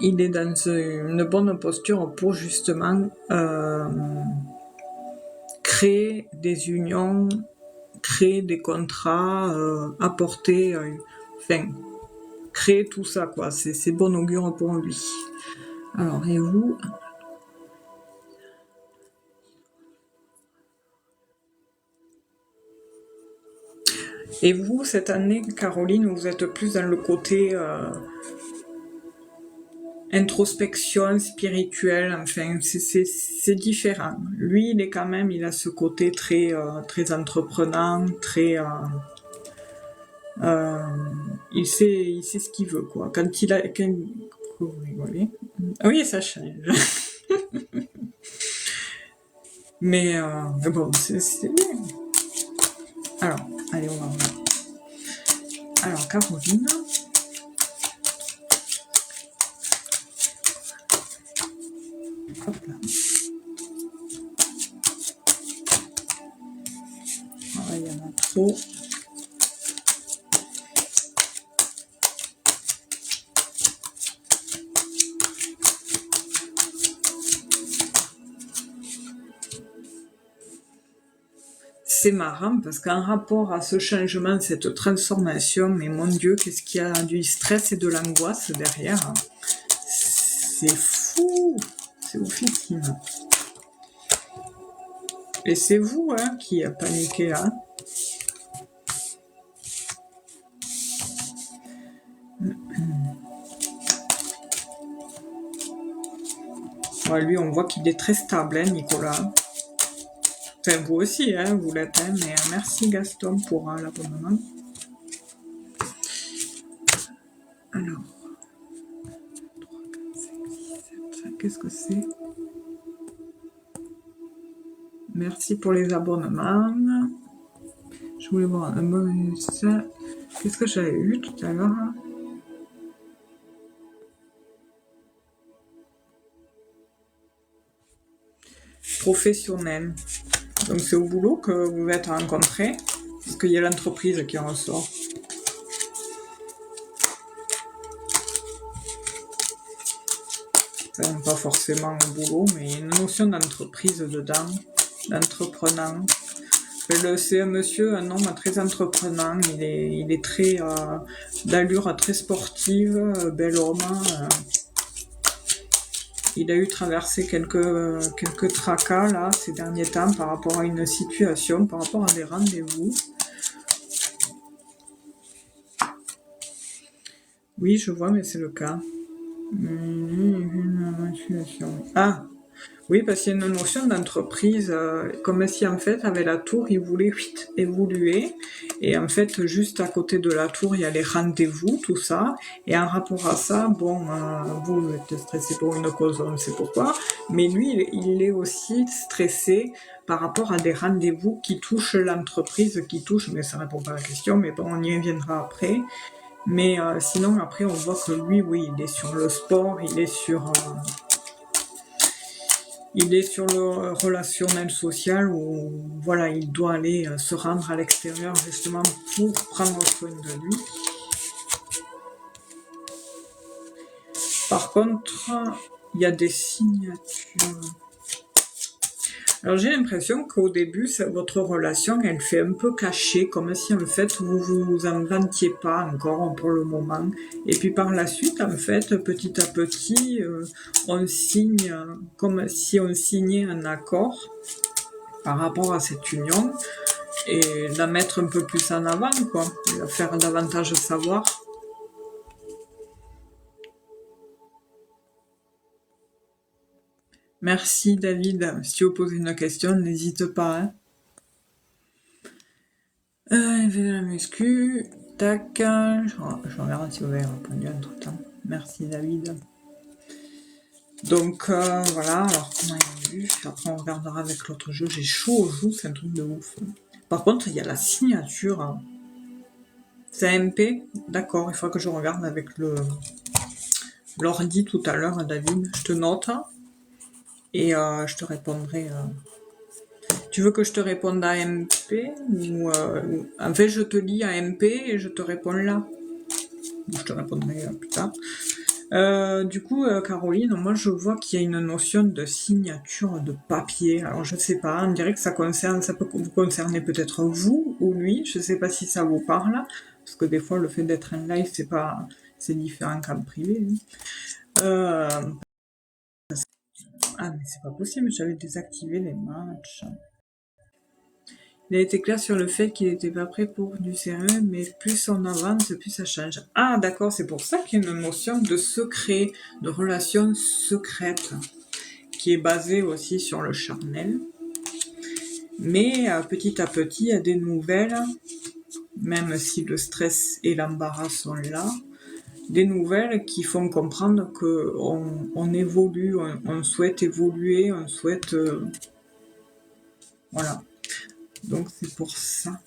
il est dans une bonne posture pour justement créer des unions, créer des contrats, apporter, enfin, créer tout ça, quoi. C'est bon augure pour lui. Alors, et vous? Et vous, cette année, Caroline, vous êtes plus dans le côté introspection spirituelle, enfin, c'est différent. Lui, il a ce côté très entreprenant, très... il sait ce qu'il veut, quoi. Quand il a... Vous rigolez. Ah oui, ça change. Mais bon, c'est bien. Alors, allez, on va voir. Alors, Caroline. Hop là. Ah, il y en a trop. C'est marrant parce qu'en rapport à ce changement, cette transformation, mais mon Dieu, qu'est-ce qu'il y a du stress et de l'angoisse derrière. C'est fou, c'est oufissime. Et c'est vous hein, qui a paniqué là. Ouais, lui, on voit qu'il est très stable, hein, Nicolas. Enfin, vous aussi, hein, vous l'êtes, hein, mais merci Gaston pour l'abonnement. Alors, 3, 4, 5, 6, 7, qu'est-ce que c'est? Merci pour les abonnements. Je voulais voir un bonus. Qu'est-ce que j'avais eu tout à l'heure? Professionnel. Donc c'est au boulot que vous êtes rencontrés, parce qu'il y a l'entreprise qui en ressort. Enfin, pas forcément au boulot, mais il y a une notion d'entreprise dedans, d'entreprenant. C'est un monsieur, un homme très entreprenant, il est très d'allure très sportive, bel homme. Il a eu traversé quelques tracas là ces derniers temps par rapport à une situation, par rapport à des rendez-vous. Oui, je vois, mais c'est le cas. Ah, oui, parce qu'il y a une notion d'entreprise, comme si en fait, avec la tour, il voulait évoluer. Et en fait, juste à côté de la tour, il y a les rendez-vous, tout ça. Et en rapport à ça, bon, vous êtes stressé pour une cause, on ne sait pourquoi. Mais lui, il est aussi stressé par rapport à des rendez-vous qui touchent l'entreprise, mais ça répond pas à la question, mais bon, on y reviendra après. Mais sinon, après, on voit que lui, oui, il est sur le sport, il est sur le relationnel social où, voilà, il doit aller se rendre à l'extérieur justement pour prendre soin de lui. Par contre, il y a des signatures. Alors j'ai l'impression qu'au début, votre relation, elle fait un peu cachée, comme si en fait vous en vantiez pas encore pour le moment. Et puis par la suite, en fait, petit à petit, on signe comme si on signait un accord par rapport à cette union et la mettre un peu plus en avant, quoi, et la faire davantage savoir. Merci David. Si tu veux poser une question, n'hésite pas. Hein. La muscu. Tac. Je regarde si vous avez répondu entre temps. Merci David. Donc voilà, alors comment il a vu. Après on regardera avec l'autre jeu. J'ai chaud aux joues, c'est un truc de ouf. Par contre, il y a la signature. C'est un MP. D'accord, il faut que je regarde avec l'ordi tout à l'heure, David. Je te note. Et je te répondrai. Tu veux que je te réponde à MP ou en fait je te lis à MP et je te réponds là. Je te répondrai plus tard. Du coup, Caroline, moi je vois qu'il y a une notion de signature de papier. Alors je sais pas, on dirait que ça peut vous concerner peut-être vous ou lui. Je sais pas si ça vous parle, parce que des fois le fait d'être en live c'est différent qu'en privé. Ah mais c'est pas possible, j'avais désactivé les matchs. Il a été clair sur le fait qu'il n'était pas prêt pour du sérieux, mais plus on avance, plus ça change. Ah d'accord, c'est pour ça qu'il y a une notion de secret, de relation secrète, qui est basée aussi sur le charnel. Mais petit à petit, il y a des nouvelles même si le stress et l'embarras sont là, des nouvelles qui font comprendre que on évolue, on souhaite évoluer, on souhaite... voilà. Donc c'est pour ça.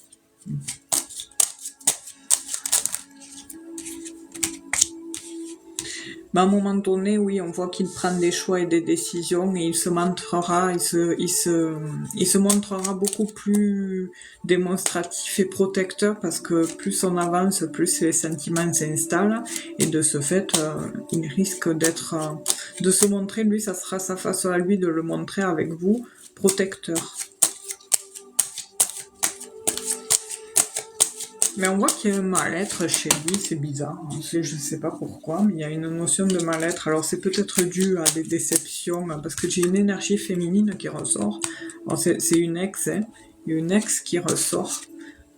Mais à un moment donné, oui, on voit qu'il prend des choix et des décisions et il se montrera, il se montrera beaucoup plus démonstratif et protecteur parce que plus on avance, plus les sentiments s'installent et de ce fait, il risque de se montrer, lui, ça sera sa façon à lui de le montrer avec vous, protecteur. Mais on voit qu'il y a un mal-être chez lui, c'est bizarre. Je sais pas pourquoi, mais il y a une notion de mal-être. Alors c'est peut-être dû à des déceptions, parce que j'ai une énergie féminine qui ressort. Alors c'est une ex, hein. Il y a une ex qui ressort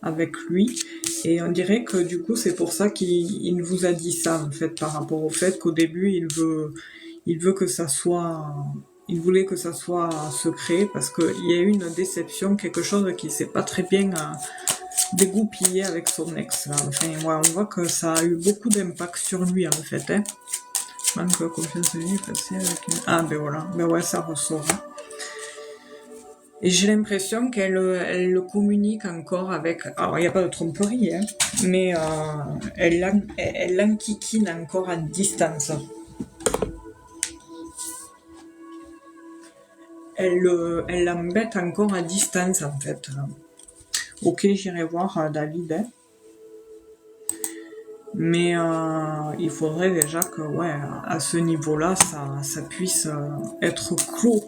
avec lui. Et on dirait que du coup c'est pour ça qu'il vous a dit ça, en fait, par rapport au fait qu'au début il veut que ça soit... Il voulait que ça soit secret, parce qu'il y a eu une déception, quelque chose qui s'est pas très bien... dégoupillé avec son ex. Enfin, ouais, on voit que ça a eu beaucoup d'impact sur lui, en fait. Hein. Manque de confiance en lui, passé avec une... Ah, ben voilà. Ben ouais, ça ressort. Hein. Et j'ai l'impression elle le communique encore avec... Alors, il n'y a pas de tromperie, hein, mais elle l'enquiquine encore à distance. Elle l'embête encore à distance, en fait. Ok, j'irai voir David, hein. Mais il faudrait déjà que, ouais, à ce niveau-là, ça puisse être clos.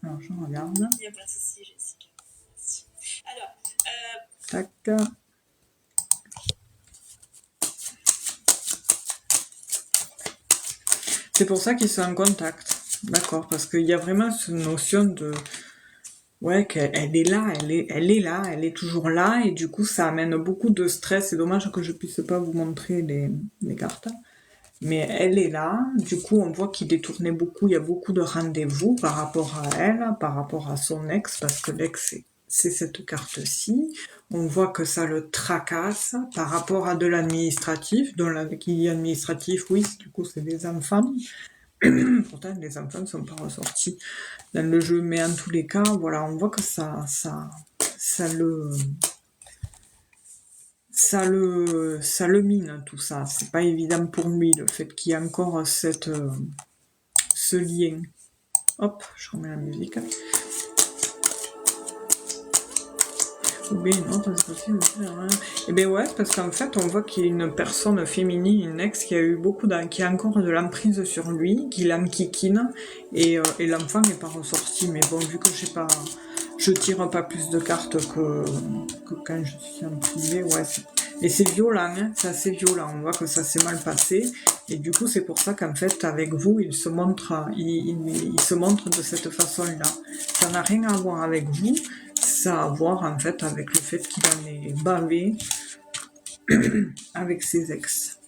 Alors, je regarde. Il n'y a pas de souci, Jessica. Merci. Alors, tac. C'est pour ça qu'ils sont en contact. D'accord, parce qu'il y a vraiment cette notion de... Ouais, qu'elle est là, elle est là, elle est toujours là, et du coup ça amène beaucoup de stress. C'est dommage que je puisse pas vous montrer les cartes. Mais elle est là, du coup on voit qu'il détournait beaucoup, il y a beaucoup de rendez-vous par rapport à elle, par rapport à son ex, parce que l'ex c'est cette carte-ci. On voit que ça le tracasse par rapport à de l'administratif, dont qui dit administratif, oui, du coup c'est des enfants. Pourtant les enfants ne sont pas ressortis dans le jeu, mais en tous les cas, voilà, on voit que ça le mine, tout ça. C'est pas évident pour lui, le fait qu'il y ait encore ce lien. Hop, je remets la musique. Ou bien non, c'est possible. Et bien ouais, parce qu'en fait, on voit qu'il y a une personne féminine, une ex, qui a eu qui a encore de l'emprise sur lui, qui l'enquiquine, et l'enfant n'est pas ressorti. Mais bon, vu que je tire pas plus de cartes que quand je suis en privé, ouais. Et c'est violent, hein, c'est assez violent. On voit que ça s'est mal passé, et du coup, c'est pour ça qu'en fait, avec vous, il se montre de cette façon-là. Ça n'a rien à voir avec vous. Ça a à voir en fait avec le fait qu'il en est bavé avec ses ex.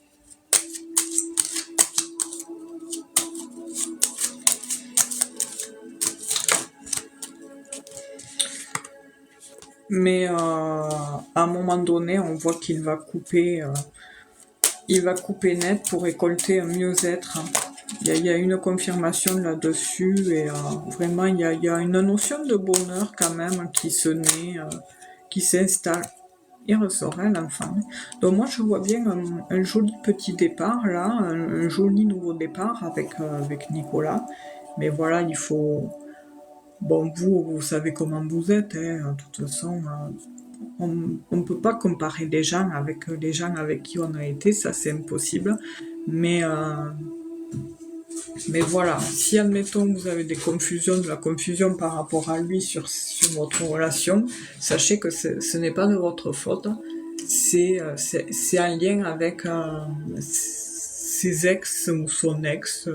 Mais à un moment donné, on voit qu'il va couper, net pour récolter un mieux-être. Il y a une confirmation là-dessus et vraiment il y a une notion de bonheur quand même qui se naît, qui s'installe. Il ressort, hein, l'enfant. Donc moi je vois bien un joli petit départ là, un joli nouveau départ avec Nicolas. Mais voilà, il faut... Bon, vous savez comment vous êtes, hein, de toute façon... on ne peut pas comparer les gens avec qui on a été, ça c'est impossible. Mais voilà, si admettons vous avez de la confusion par rapport à lui sur votre relation, sachez que ce n'est pas de votre faute. C'est un lien avec ses ex ou son ex.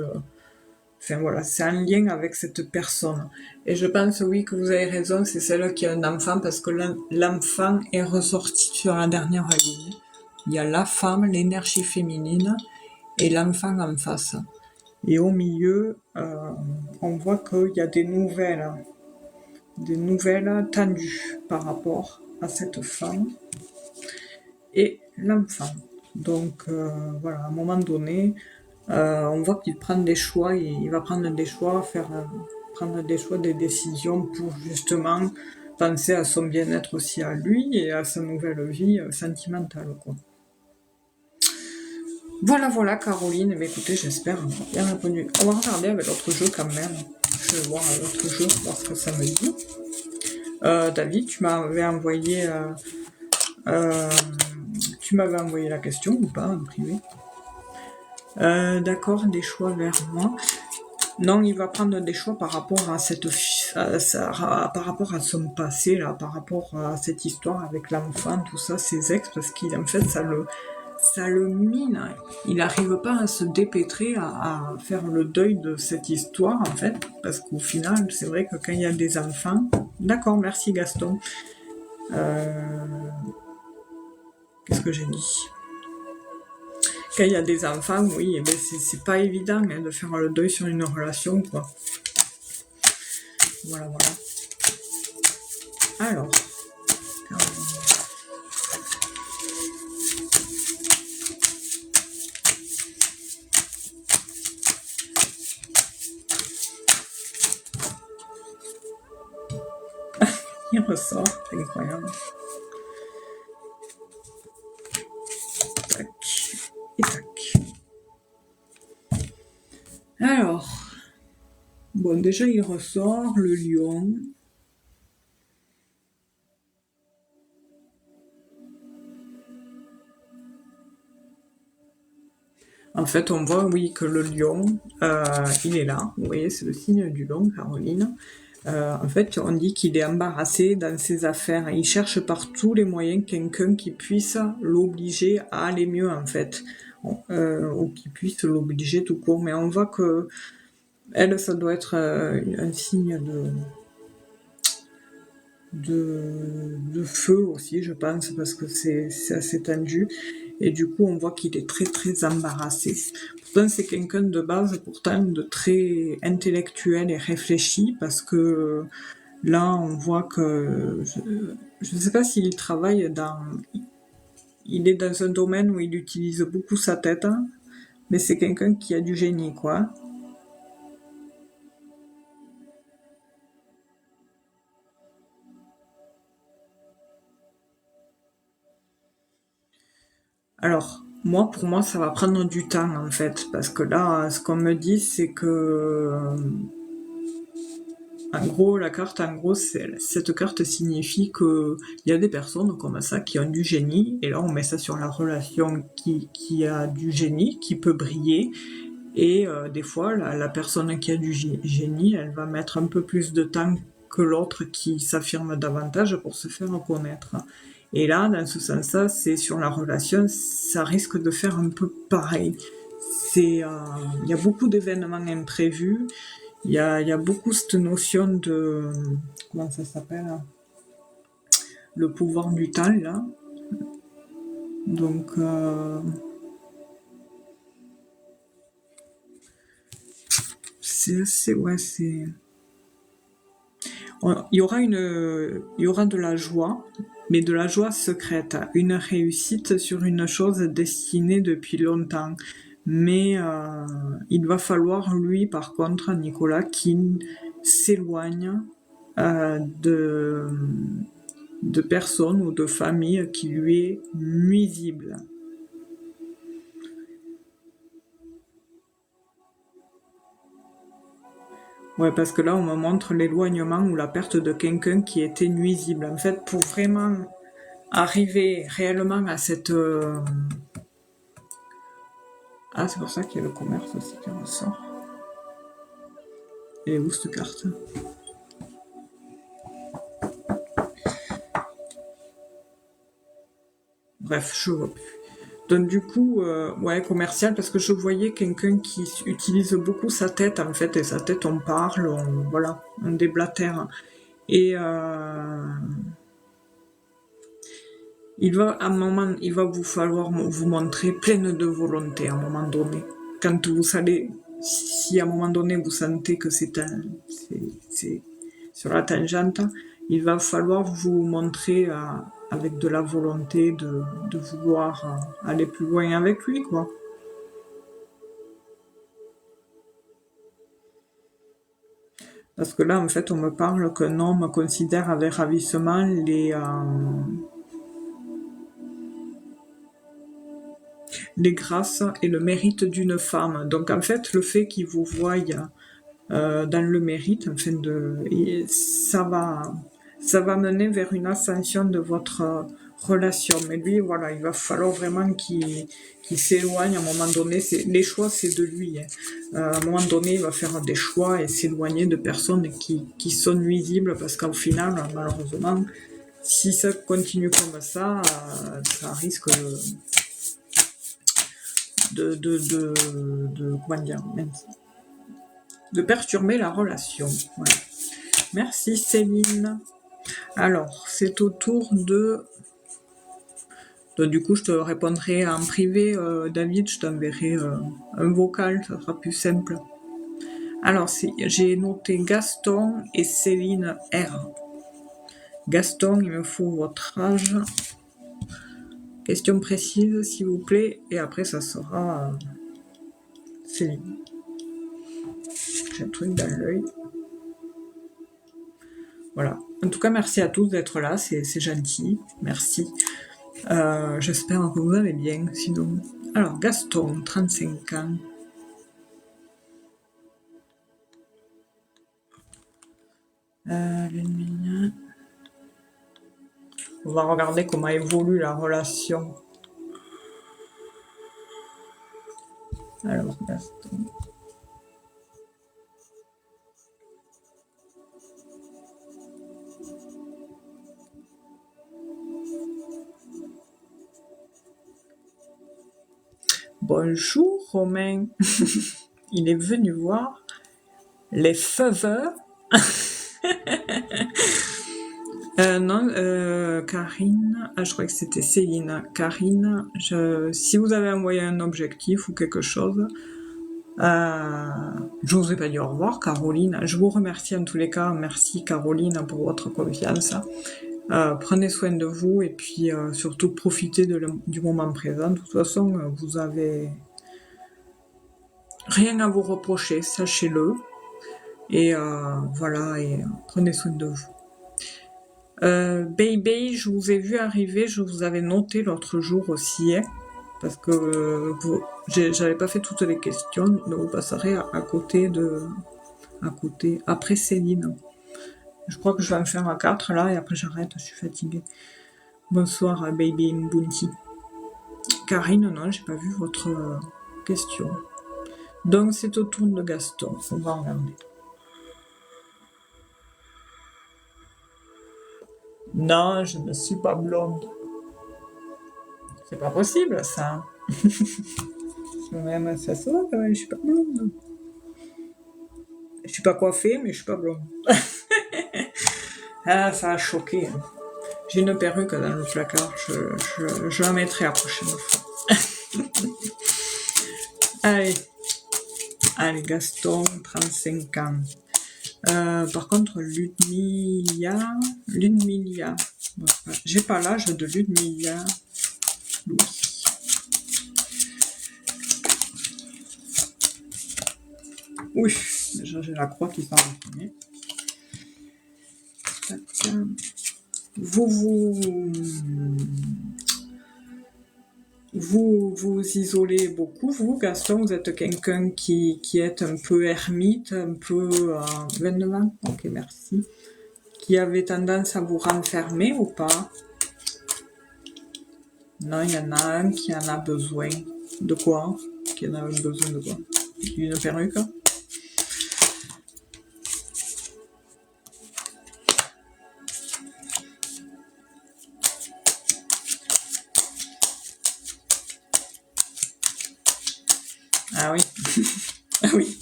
Enfin voilà, c'est un lien avec cette personne. Et je pense, oui, que vous avez raison, c'est celle qui a un enfant, parce que l'enfant est ressorti sur la dernière ligne. Il y a la femme, l'énergie féminine, et l'enfant en face. Et au milieu, on voit qu'il y a des nouvelles des nouvelles tendues par rapport à cette femme et l'enfant. Donc voilà, à un moment donné, on voit qu'il prend des choix, et il va prendre des choix, prendre des choix, des décisions pour justement penser à son bien-être aussi à lui et à sa nouvelle vie sentimentale, quoi. Voilà, Caroline. Mais écoutez, j'espère avoir bien répondu. On va regarder avec l'autre jeu quand même. Je vais voir l'autre jeu, voir ce que ça me dit. David, tu m'avais envoyé la question ou pas en privé? D'accord, des choix vers moi. Non, il va prendre des choix par rapport à par rapport à son passé, là, par rapport à cette histoire avec l'enfant, tout ça, ses ex, parce qu'en fait, ça le mine. Il n'arrive pas à se dépêtrer, à faire le deuil de cette histoire, en fait, parce qu'au final, c'est vrai que quand il y a des enfants... D'accord, merci Gaston. Qu'est-ce que j'ai dit? Quand il y a des enfants, oui, eh ben c'est pas évident de faire le deuil sur une relation, quoi. Voilà. Alors, il ressort, c'est incroyable. Tac, et tac. Alors, bon, déjà il ressort le lion. En fait, on voit, oui, que le lion, il est là. Vous voyez, c'est le signe du lion, Caroline. En fait, on dit qu'il est embarrassé dans ses affaires. Il cherche par tous les moyens quelqu'un qui puisse l'obliger à aller mieux, en fait. Ou qui puisse l'obliger tout court. Mais on voit que elle, ça doit être un signe de feu aussi, je pense, parce que c'est assez tendu. Et du coup, on voit qu'il est très très embarrassé. Pourtant, c'est quelqu'un de base, pourtant, de très intellectuel et réfléchi, parce que là, on voit que... Je ne sais pas s'il travaille dans... Il est dans un domaine où il utilise beaucoup sa tête, hein, mais c'est quelqu'un qui a du génie, quoi. Alors, pour moi, ça va prendre du temps, en fait, parce que là, ce qu'on me dit, c'est que, en gros, cette carte signifie que il y a des personnes comme ça qui ont du génie, et là, on met ça sur la relation qui a du génie, qui peut briller, et des fois, la personne qui a du génie, elle va mettre un peu plus de temps que l'autre qui s'affirme davantage pour se faire reconnaître. Et là, dans ce sens-là, c'est sur la relation, ça risque de faire un peu pareil. Il y a beaucoup d'événements imprévus, il y a beaucoup cette notion de... Comment ça s'appelle, le pouvoir du temps, là. Donc... c'est... Il y aura de la joie, mais de la joie secrète, une réussite sur une chose destinée depuis longtemps. Mais il va falloir, lui, par contre, Nicolas, qu'il s'éloigne de personnes ou de familles qui lui est nuisible. Ouais, parce que là, on me montre l'éloignement ou la perte de quelqu'un qui était nuisible. En fait, pour vraiment arriver réellement à cette... Ah, c'est pour ça qu'il y a le commerce aussi qui ressort. Et où cette carte? Bref, je vois plus. Donc du coup, ouais, commercial, parce que je voyais quelqu'un qui utilise beaucoup sa tête, en fait, et sa tête, on parle, voilà, on déblatère. Et il va vous falloir vous montrer pleine de volonté à un moment donné. Quand vous allez, si à un moment donné vous sentez que c'est sur la tangente, il va falloir vous montrer avec de la volonté de vouloir aller plus loin avec lui, quoi. Parce que là, en fait, on me parle qu'un homme considère avec ravissement les grâces et le mérite d'une femme. Donc, en fait, le fait qu'il vous voie dans le mérite, enfin, ça va mener vers une ascension de votre relation. Mais lui, voilà, il va falloir vraiment qu'il s'éloigne à un moment donné. Les choix, c'est de lui. Hein. À un moment donné, il va faire des choix et s'éloigner de personnes qui sont nuisibles parce qu'au final, malheureusement, si ça continue comme ça risque comment dire, de perturber la relation. Voilà. Merci Céline. Alors, c'est au tour de... Du coup, je te répondrai en privé, David, je t'enverrai un vocal, ça sera plus simple. Alors, j'ai noté Gaston et Céline R. Gaston, il me faut votre âge. Question précise, s'il vous plaît, et après, ça sera Céline. J'ai un truc dans l'œil. Voilà. En tout cas, merci à tous d'être là, c'est gentil. Merci. J'espère que vous allez bien, sinon. Alors, Gaston, 35 ans. On va regarder comment évolue la relation. Alors, Gaston. Bonjour Romain. Il est venu voir les feveux. Non, Karine, je crois que c'était Céline. Karine, si vous avez envoyé un objectif ou quelque chose, je vous ai pas dit au revoir, Caroline. Je vous remercie en tous les cas. Merci Caroline pour votre confiance. Prenez soin de vous et puis surtout profitez du moment présent. De toute façon, vous avez rien à vous reprocher, sachez-le. Et voilà, et prenez soin de vous. Baby, je vous ai vu arriver, je vous avais noté l'autre jour aussi, hein, parce que j'avais pas fait toutes les questions, donc vous passerez après Céline. Je crois que je vais en faire 4 là, et après j'arrête, je suis fatiguée. Bonsoir Baby Mbunti. Karine, non, j'ai pas vu votre question. Donc c'est au tour de Gaston, on va regarder. Non, je ne suis pas blonde. C'est pas possible, ça. Même ça se voit quand même, je suis pas blonde. Je suis pas coiffée, mais je suis pas blonde. Ah, ça a choqué. Hein. J'ai une perruque dans le placard, je la mettrai la prochaine fois. Allez, Gaston, 35 ans. Par contre, Ludmilla, j'ai pas l'âge de Ludmilla. Louis. Oui, déjà j'ai la croix qui s'en retournée. Vous isolez beaucoup, vous, Gaston, vous êtes quelqu'un qui est un peu ermite, un peu... 22 ans, ok, merci. Qui avait tendance à vous renfermer ou pas? Non, il y en a un qui en a besoin. De quoi? Qui en a besoin de quoi? D'une perruque? Ah oui. Ah oui.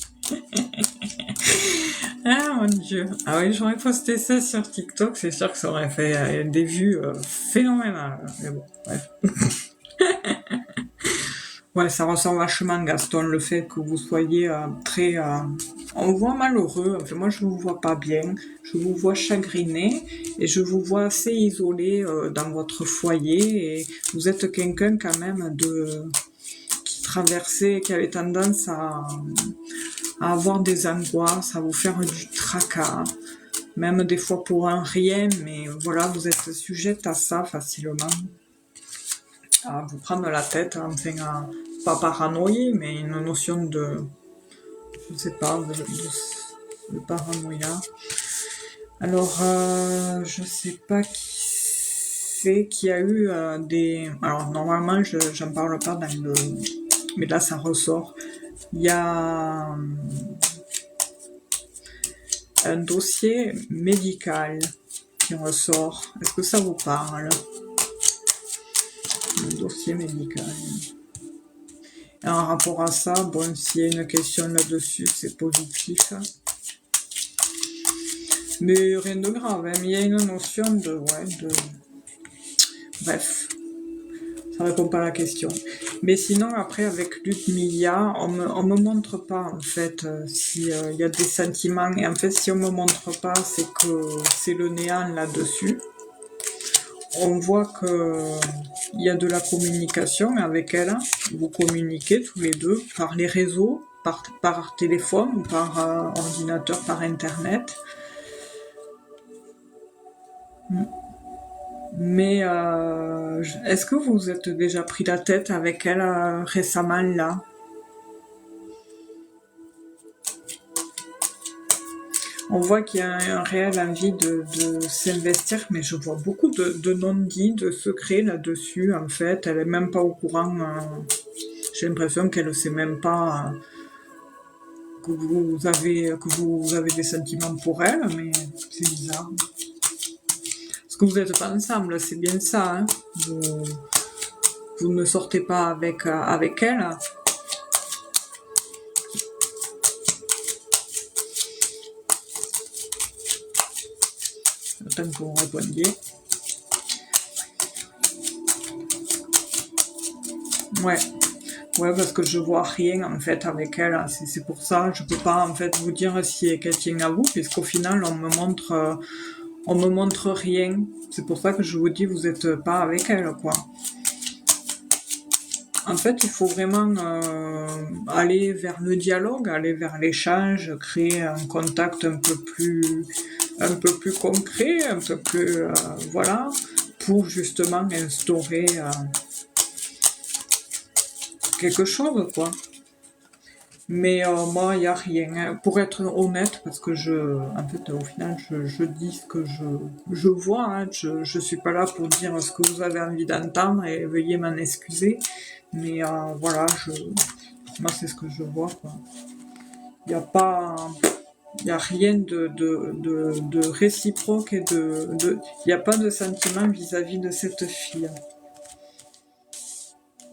Ah mon Dieu. Ah oui, j'aurais posté ça sur TikTok, c'est sûr que ça aurait fait des vues phénoménales. Mais bon, bref. Ouais, ça ressort vachement, Gaston, le fait que vous soyez très... on vous voit malheureux, enfin moi je vous vois pas bien, je vous vois chagriné et je vous vois assez isolé dans votre foyer et vous êtes quelqu'un quand même qui traversait, qui avait tendance à avoir des angoisses, à vous faire du tracas, même des fois pour un rien, mais voilà, vous êtes sujette à ça facilement, à vous prendre la tête, enfin, pas paranoïer, mais une notion de, je sais pas, de paranoïa. Alors, je sais pas qui c'est qui a eu des... Alors, normalement, j'en parle pas dans le... Mais là, ça ressort. Il y a un dossier médical qui ressort. Est-ce que ça vous parle? Un dossier médical. Et en rapport à ça, bon, s'il y a une question là-dessus, c'est positif. Mais rien de grave, hein. Mais il y a une notion de... Ouais, de... Bref, ça répond pas à la question. Mais sinon, après, avec Luc Milia, on me montre pas, en fait, s'il y a des sentiments. Et en fait, si on me montre pas, c'est que c'est le néant là-dessus. On voit que il y a de la communication avec elle. Vous communiquez tous les deux par les réseaux, par téléphone ou par ordinateur, par internet. Mais est-ce que vous vous êtes déjà pris la tête avec elle récemment là? On voit qu'il y a un réel envie de s'investir, mais je vois beaucoup de non-dits, de secrets là-dessus. En fait, elle est même pas au courant. J'ai l'impression qu'elle ne sait même pas que vous avez des sentiments pour elle, mais c'est bizarre. Parce que vous n'êtes pas ensemble, c'est bien ça. Hein, vous ne sortez pas avec elle. Attends que vous répondiez. Ouais. Ouais, parce que je vois rien en fait avec elle. C'est pour ça, je peux pas en fait vous dire si elle tient à vous, puisqu'au final on me montre rien. C'est pour ça que je vous dis vous êtes pas avec elle, quoi. En fait, il faut vraiment aller vers le dialogue, aller vers l'échange, créer un contact un peu plus concret, un peu plus, voilà, pour justement instaurer quelque chose, quoi. Mais moi, il n'y a rien. Hein. Pour être honnête, parce que en fait, au final, je dis ce que je vois. Hein. Je suis pas là pour dire ce que vous avez envie d'entendre et veuillez m'en excuser. Mais voilà, moi, c'est ce que je vois, quoi. Il n'y a pas... Il n'y a rien de réciproque et il n'y a pas de sentiment vis-à-vis de cette fille.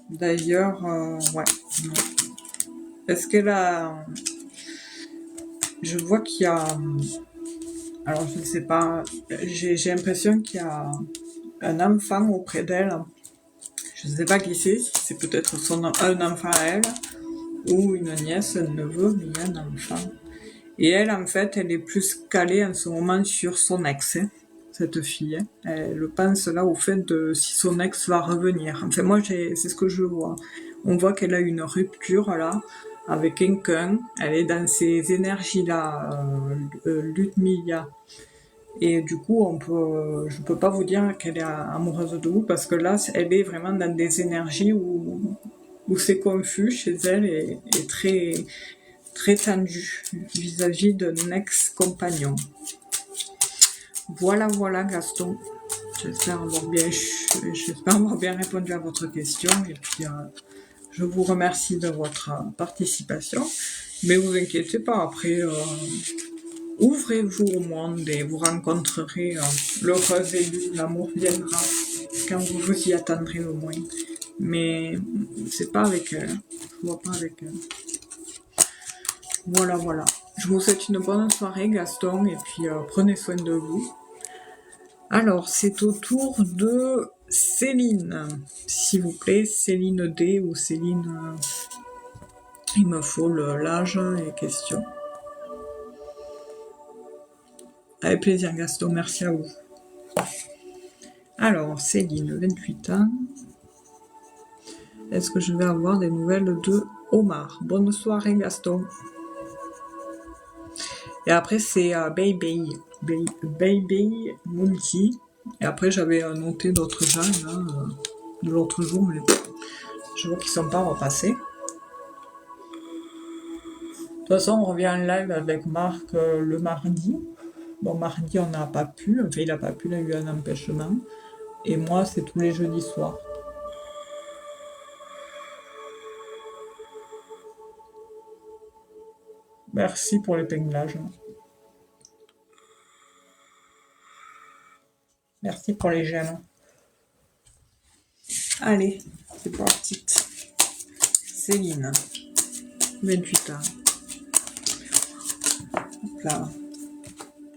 D'ailleurs, ouais, non. Est-ce qu'elle a... Je vois qu'il y a... Alors, je ne sais pas, j'ai l'impression qu'il y a un enfant auprès d'elle. Je ne sais pas qui c'est, si c'est peut-être un enfant à elle, ou une nièce, un neveu, mais il y a un enfant. Et elle, en fait, elle est plus calée en ce moment sur son ex, hein, cette fille. Hein. Elle pense là au fait de si son ex va revenir. Enfin, moi, c'est ce que je vois. On voit qu'elle a une rupture, là, avec quelqu'un. Elle est dans ces énergies-là, Ludmilla. Et du coup, je peux pas vous dire qu'elle est amoureuse de vous, parce que là, elle est vraiment dans des énergies où c'est confus chez elle et très très tendu vis-à-vis d'un ex-compagnon. Voilà, voilà, Gaston. J'espère avoir bien répondu à votre question. Et puis, je vous remercie de votre participation. Mais vous inquiétez pas, après, ouvrez-vous au monde et vous rencontrerez l'heureuse élue. L'amour viendra quand vous vous y attendrez au moins. Mais c'est pas avec elle. Je vois pas avec elle. Voilà, voilà. Je vous souhaite une bonne soirée, Gaston, et puis prenez soin de vous. Alors, c'est au tour de Céline, s'il vous plaît, Céline D ou Céline... il me faut l'âge et questions. Avec plaisir Gaston, merci à vous. Alors, Céline, 28 ans. Est-ce que je vais avoir des nouvelles de Omar? Bonne soirée Gaston. Et après c'est Baby Multi. Et après j'avais noté d'autres gens là, de l'autre jour, mais je vois qu'ils sont pas repassés. De toute façon, on revient en live avec Marc le mardi. Bon, mardi on n'a pas pu, enfin il n'a pas pu, il a eu un empêchement. Et moi c'est tous les jeudis soirs. Merci pour l'épinglage. Merci pour les j'aime. Allez, c'est parti. Céline, 28 ans. Hop là.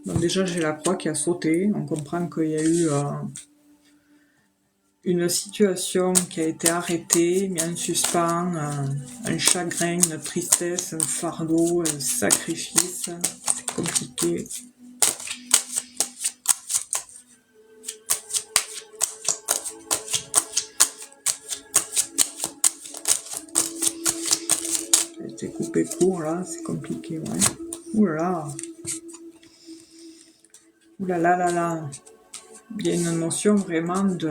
Bon, déjà, j'ai la croix qui a sauté. On comprend qu'il y a eu une situation qui a été arrêtée, mise en suspens, un chagrin, une tristesse, un fardeau, un sacrifice. C'est compliqué. Ça a été coupé court là, c'est compliqué, ouais. Oulala. Oulala là là. Il y a une notion vraiment de...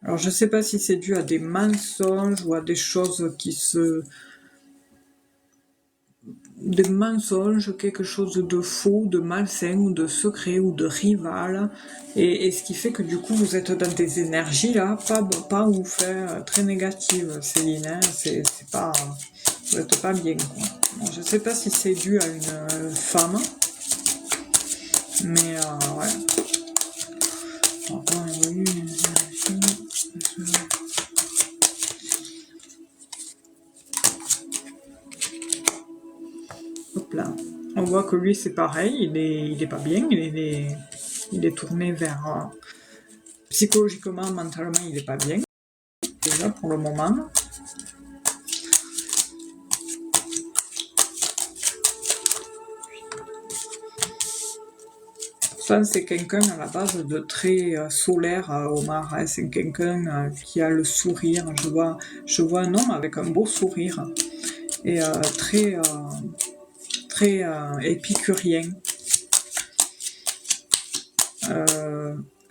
Alors je sais pas si c'est dû à des mensonges ou à des choses qui se... Des mensonges, quelque chose de faux, de malsain ou de secret ou de rival. Et ce qui fait que du coup vous êtes dans des énergies là, pas ouf, très négatives, Céline, hein, c'est pas... Vous êtes pas bien quoi. Bon, je sais pas si c'est dû à une femme, mais ouais. Hop là. On voit que lui c'est pareil, il est pas bien, il est tourné vers psychologiquement, mentalement il est pas bien déjà pour le moment. Ça, c'est quelqu'un à la base de très solaire, Omar. Hein. C'est quelqu'un qui a le sourire. Je vois un homme avec un beau sourire et très épicurien.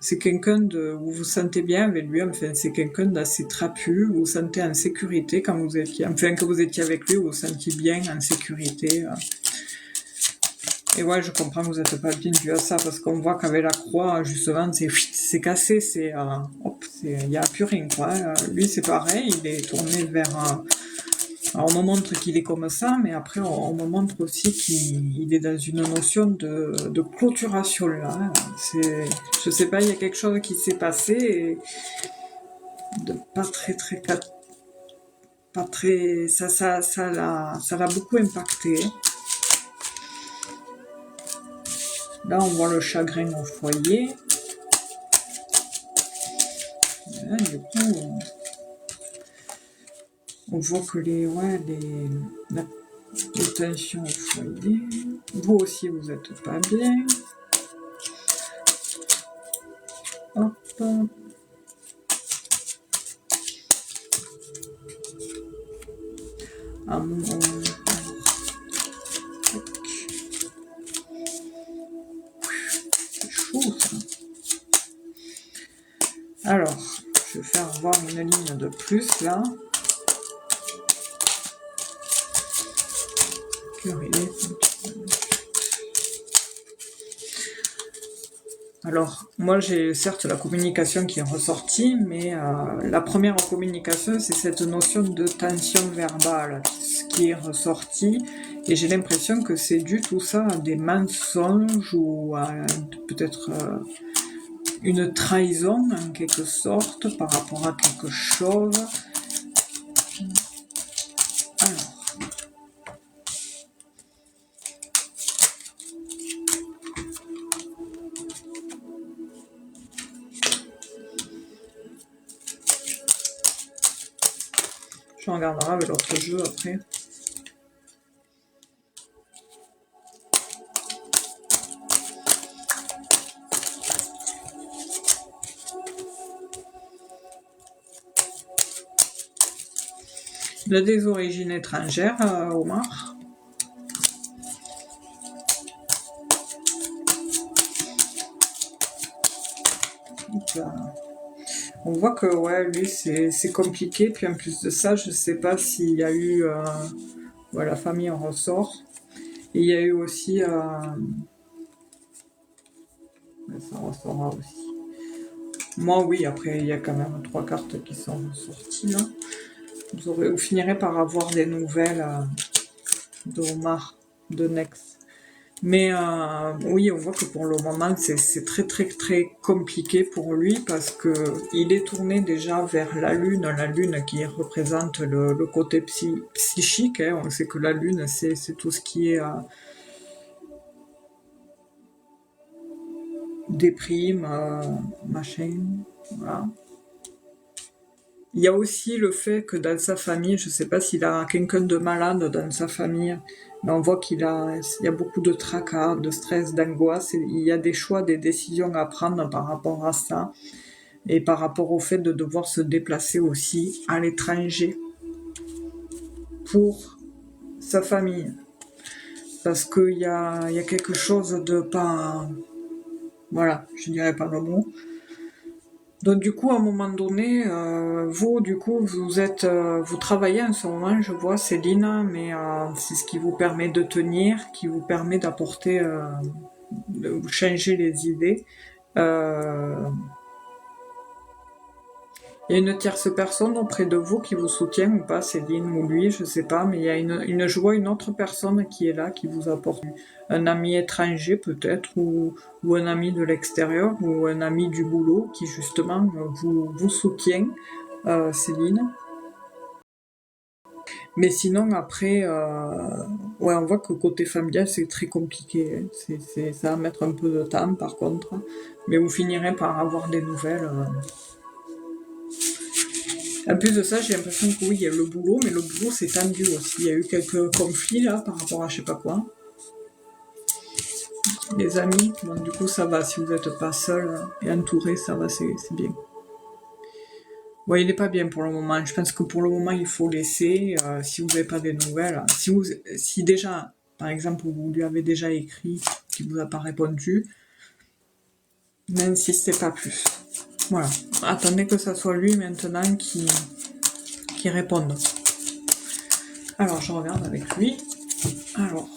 C'est quelqu'un de vous vous sentez bien avec lui. Enfin, c'est quelqu'un d'assez trapu. Vous vous sentez en sécurité quand vous étiez. Enfin, quand vous étiez avec lui, vous vous sentiez bien en sécurité. Et ouais, je comprends que vous n'êtes pas bien dû à ça, parce qu'on voit qu'avec la croix, justement, c'est cassé, il n'y a plus rien, quoi. Lui, c'est pareil, il est tourné vers... alors, on me montre qu'il est comme ça, mais après, on me montre aussi qu'il est dans une notion de clôturation, là. Je sais pas, il y a quelque chose qui s'est passé, et de pas très... Pas très... Ça l'a beaucoup impacté. Là, on voit le chagrin au foyer. Là, du coup, on voit que les tensions au foyer. Vous aussi, vous n'êtes pas bien. Hop. C'est chaud, ça. Alors, je vais faire voir une ligne de plus, là. Alors, moi j'ai certes la communication qui est ressortie, mais la première communication, c'est cette notion de tension verbale qui est ressortie, et j'ai l'impression que c'est dû tout ça à des mensonges ou à peut-être une trahison en quelque sorte par rapport à quelque chose. Je regarderai avec l'autre jeu après. Il a des origines étrangères, Omar. On voit que ouais, lui c'est compliqué, puis en plus de ça, je sais pas s'il y a eu ouais, la famille en ressort. Et il y a eu aussi ça ressortira aussi. Moi oui, après il y a quand même 3 cartes qui sont sorties là. Vous finirez par avoir des nouvelles de Omar, de Nex. Mais oui, on voit que pour le moment, c'est très très très compliqué pour lui parce que il est tourné déjà vers la Lune qui représente le côté psychique. Hein. On sait que la Lune, c'est tout ce qui est déprime, machin, voilà. Il y a aussi le fait que dans sa famille, je ne sais pas s'il a quelqu'un de malade dans sa famille, mais on voit il y a beaucoup de tracas, de stress, d'angoisse, et il y a des choix, des décisions à prendre par rapport à ça, et par rapport au fait de devoir se déplacer aussi à l'étranger pour sa famille. Parce qu'il y a quelque chose de pas... Voilà, je dirais pas le mot. Donc du coup, à un moment donné, vous, du coup, vous travaillez en ce moment, je vois, Céline, mais c'est ce qui vous permet de tenir, qui vous permet d'apporter, de changer les idées. Il y a une tierce personne auprès de vous qui vous soutient ou pas, Céline ou lui, je sais pas, mais il y a je vois une autre personne qui est là, qui vous apporte un ami étranger peut-être, ou un ami de l'extérieur, ou un ami du boulot qui justement vous soutient, Céline. Mais sinon après, ouais, on voit que côté familial c'est très compliqué, hein. Ça va mettre un peu de temps par contre, mais vous finirez par avoir des nouvelles. En plus de ça, j'ai l'impression que oui, il y a le boulot, mais le boulot c'est tendu aussi. Il y a eu quelques conflits là par rapport à je sais pas quoi. Les amis, bon du coup ça va, si vous n'êtes pas seul et entouré, ça va, c'est bien. Ouais, il n'est pas bien pour le moment. Je pense que pour le moment, il faut laisser, si vous n'avez pas des nouvelles. Si déjà, par exemple, vous lui avez déjà écrit, qu'il vous a pas répondu, n'insistez pas plus. Voilà. Attendez que ça soit lui maintenant qui réponde. Alors, je regarde avec lui. Alors,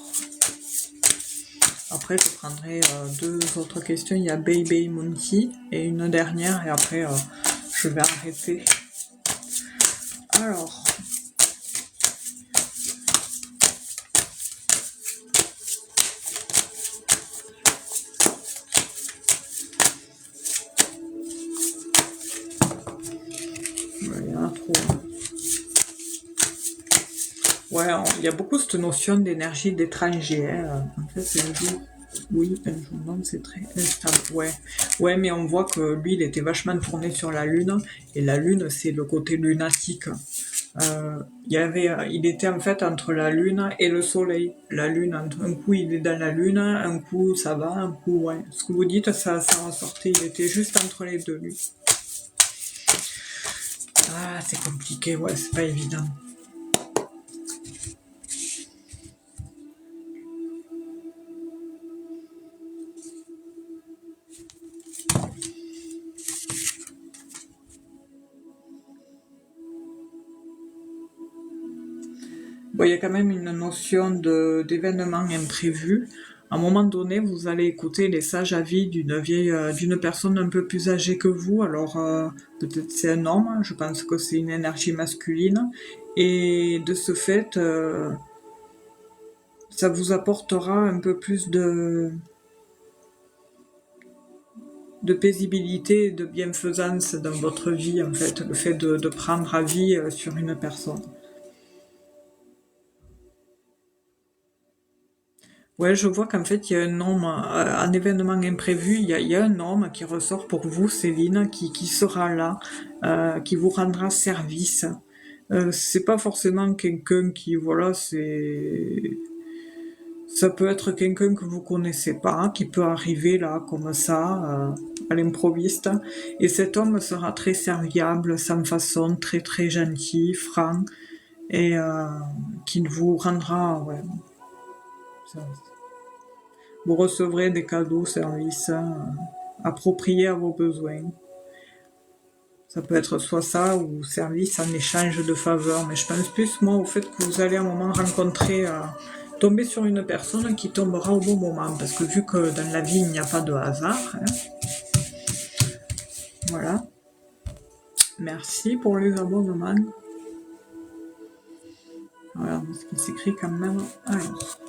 après, je prendrai 2 autres questions. Il y a Baby Monkey et une dernière, et après, je vais arrêter. Alors, il y en a trop. Ouais, il y a beaucoup cette notion d'énergie d'étranger. Hein. En fait, c'est un jour, oui, un jour, non, c'est très instable. Ouais, mais on voit que lui, il était vachement tourné sur la Lune, et la Lune, c'est le côté lunatique. Il était en fait entre la Lune et le Soleil. La Lune, un coup, il est dans la Lune, un coup, ça va, un coup, ouais. Ce que vous dites, ça ressortait. Il était juste entre les deux, lui. Ah, c'est compliqué, ouais, c'est pas évident. Bon, il y a quand même une notion d'événement imprévu. À un moment donné, vous allez écouter les sages avis d'une personne un peu plus âgée que vous. Alors, peut-être c'est un homme, je pense que c'est une énergie masculine. Et de ce fait, ça vous apportera un peu plus de paisibilité et de bienfaisance dans votre vie, en fait, le fait de prendre avis sur une personne. Ouais, je vois qu'en fait, il y a un événement imprévu, il y a un homme qui ressort pour vous, Céline, qui sera là, qui vous rendra service. C'est pas forcément quelqu'un qui, voilà, ça peut être quelqu'un que vous connaissez pas, qui peut arriver là, comme ça, à l'improviste. Et cet homme sera très serviable, sans façon, très très gentil, franc, et qui vous rendra, ouais, ça- vous recevrez des cadeaux, services appropriés à vos besoins. Ça peut être soit ça ou service en échange de faveurs, mais je pense plus moi au fait que vous allez à un moment rencontrer, tomber sur une personne qui tombera au bon moment, parce que vu que dans la vie il n'y a pas de hasard, hein, voilà. Merci pour les abonnements. Voilà ce qui s'écrit quand même. Alors.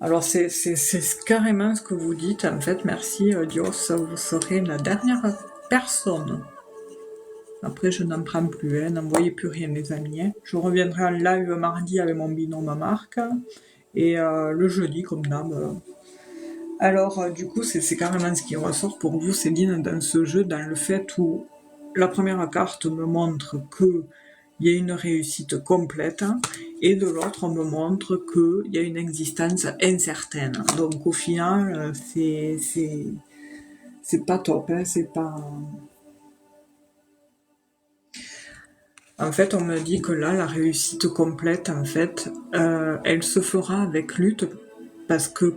Alors c'est carrément ce que vous dites, en fait, merci Dios, vous serez la dernière personne. Après je n'en prends plus, hein, n'envoyez plus rien les amis. Hein. Je reviendrai en live mardi avec mon binôme Marc, et le jeudi comme d'hab. Alors du coup c'est carrément ce qui ressort pour vous Céline dans ce jeu, dans le fait où la première carte me montre que il y a une réussite complète, et de l'autre on me montre qu'il y a une existence incertaine. Donc au final, c'est pas top, hein, c'est pas... En fait, on me dit que là, la réussite complète, en fait, elle se fera avec lutte, parce qu'il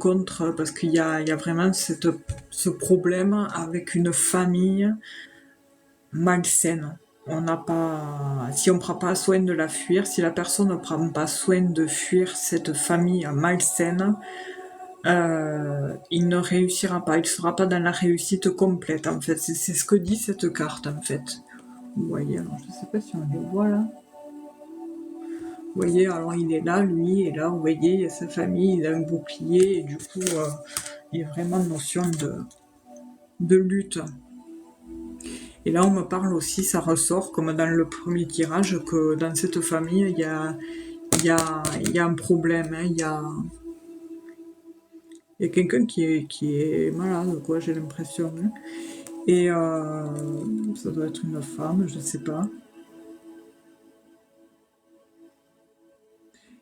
y a vraiment ce problème avec une famille malsaine. On n'a pas, si on prend pas soin de la fuir, si la personne ne prend pas soin de fuir cette famille malsaine, il ne réussira pas, il sera pas dans la réussite complète en fait. C'est ce que dit cette carte en fait. Vous voyez, alors je sais pas si on le voit là. Vous voyez, alors il est là, lui, et là, vous voyez, il y a sa famille, il a un bouclier, et du coup, il y a vraiment une notion de lutte. Et là, on me parle aussi, ça ressort, comme dans le premier tirage, que dans cette famille, il y a un problème. Hein, il y a quelqu'un qui est malade, quoi, j'ai l'impression. Hein. Et ça doit être une femme, je sais pas.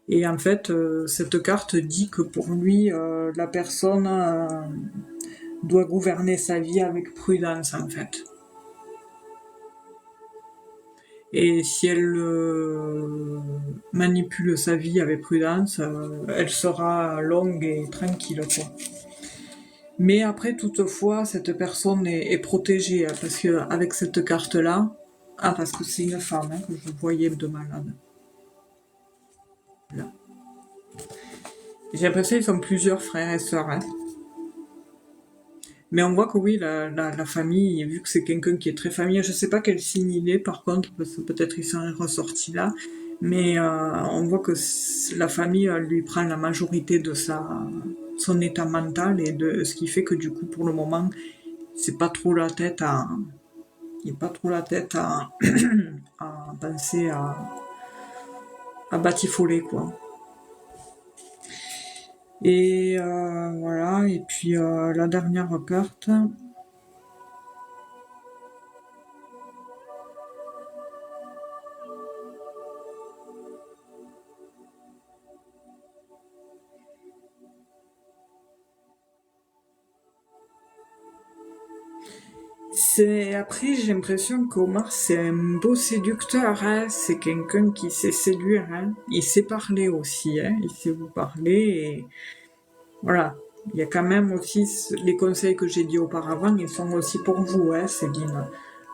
Et en fait, cette carte dit que pour lui, la personne doit gouverner sa vie avec prudence, en fait. Et si elle manipule sa vie avec prudence, elle sera longue et tranquille, quoi. Mais après, toutefois, cette personne est protégée, hein, parce que avec cette carte-là, parce que c'est une femme hein, que je voyais de malade. Là. J'ai l'impression qu'ils sont plusieurs frères et sœurs. Hein. Mais on voit que oui, la famille, vu que c'est quelqu'un qui est très familier, je sais pas quel signe il est par contre, parce que peut-être il s'en est ressorti là, mais on voit que la famille lui prend la majorité de son état mental, et de ce qui fait que du coup pour le moment, c'est pas trop la tête à, il n'y a pas trop la tête à penser à batifoler quoi. Et voilà, et puis la dernière carte. Après j'ai l'impression qu'Omar c'est un beau séducteur, hein. C'est quelqu'un qui sait séduire, hein. Il sait parler aussi, hein. Il sait vous parler et voilà. Il y a quand même aussi les conseils que j'ai dit auparavant, ils sont aussi pour vous, hein, Céline.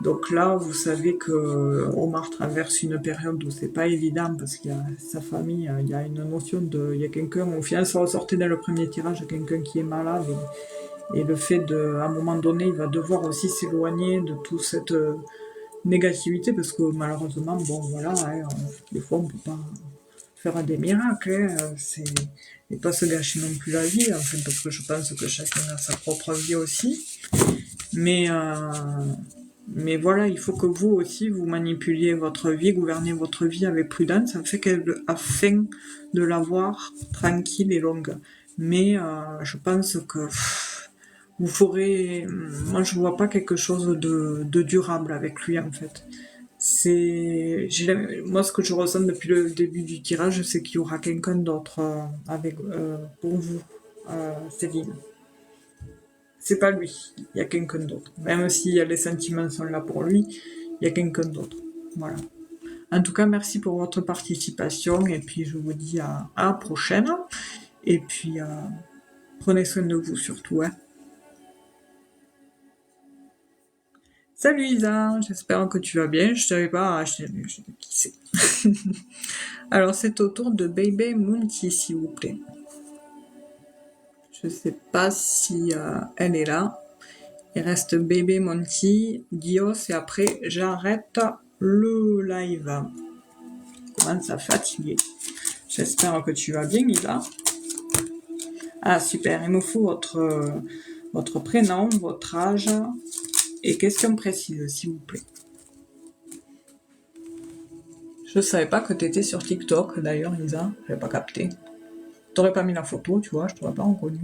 Donc là, vous savez que Omar traverse une période où c'est pas évident parce qu'il y a sa famille, il y a une notion de, il y a quelqu'un, au final ça ressortait dans le premier tirage, quelqu'un qui est malade. Et le fait à un moment donné, il va devoir aussi s'éloigner de toute cette négativité, parce que malheureusement, bon voilà, hein, des fois on peut pas faire des miracles, hein, et pas se gâcher non plus la vie, enfin, parce que je pense que chacun a sa propre vie aussi. Mais Mais voilà, il faut que vous aussi, vous manipuliez votre vie, gouvernez votre vie avec prudence, afin de l'avoir tranquille et longue. Mais je pense que vous ferez... Moi, je vois pas quelque chose de durable avec lui, en fait. Moi, ce que je ressens depuis le début du tirage, c'est qu'il y aura quelqu'un d'autre pour vous, Céline. C'est pas lui, il y a quelqu'un d'autre. Même si les sentiments sont là pour lui, il y a quelqu'un d'autre. Voilà. En tout cas, merci pour votre participation et puis je vous dis à la prochaine. Et puis, prenez soin de vous surtout. Hein. Salut Isa, j'espère que tu vas bien. Je savais pas, qui c'est. Alors, c'est au tour de Baby Mounty, s'il vous plaît. Je sais pas si elle est là. Il reste Bébé Monty, Dios et après j'arrête le live. Je commence à fatiguer. J'espère que tu vas bien, Isa. Ah super, il me faut votre prénom, votre âge et question précise, s'il vous plaît. Je savais pas que tu étais sur TikTok d'ailleurs, Isa. J'avais pas capté. T'aurais pas mis la photo, tu vois, je t'aurais pas reconnu.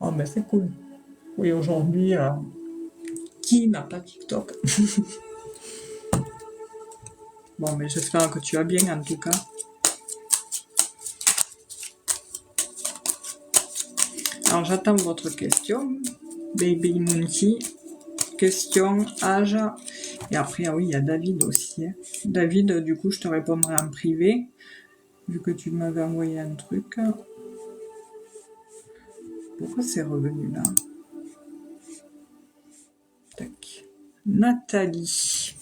Oh mais c'est cool. Oui, aujourd'hui, qui n'a pas TikTok? Bon, mais j'espère que tu vas bien en tout cas. Alors j'attends votre question. Baby Mounty. Question, âge. Et après, ah oui, il y a David aussi. Hein. David, du coup, je te répondrai en privé. Vu que tu m'avais envoyé un truc. Pourquoi c'est revenu là? Tac. Nathalie.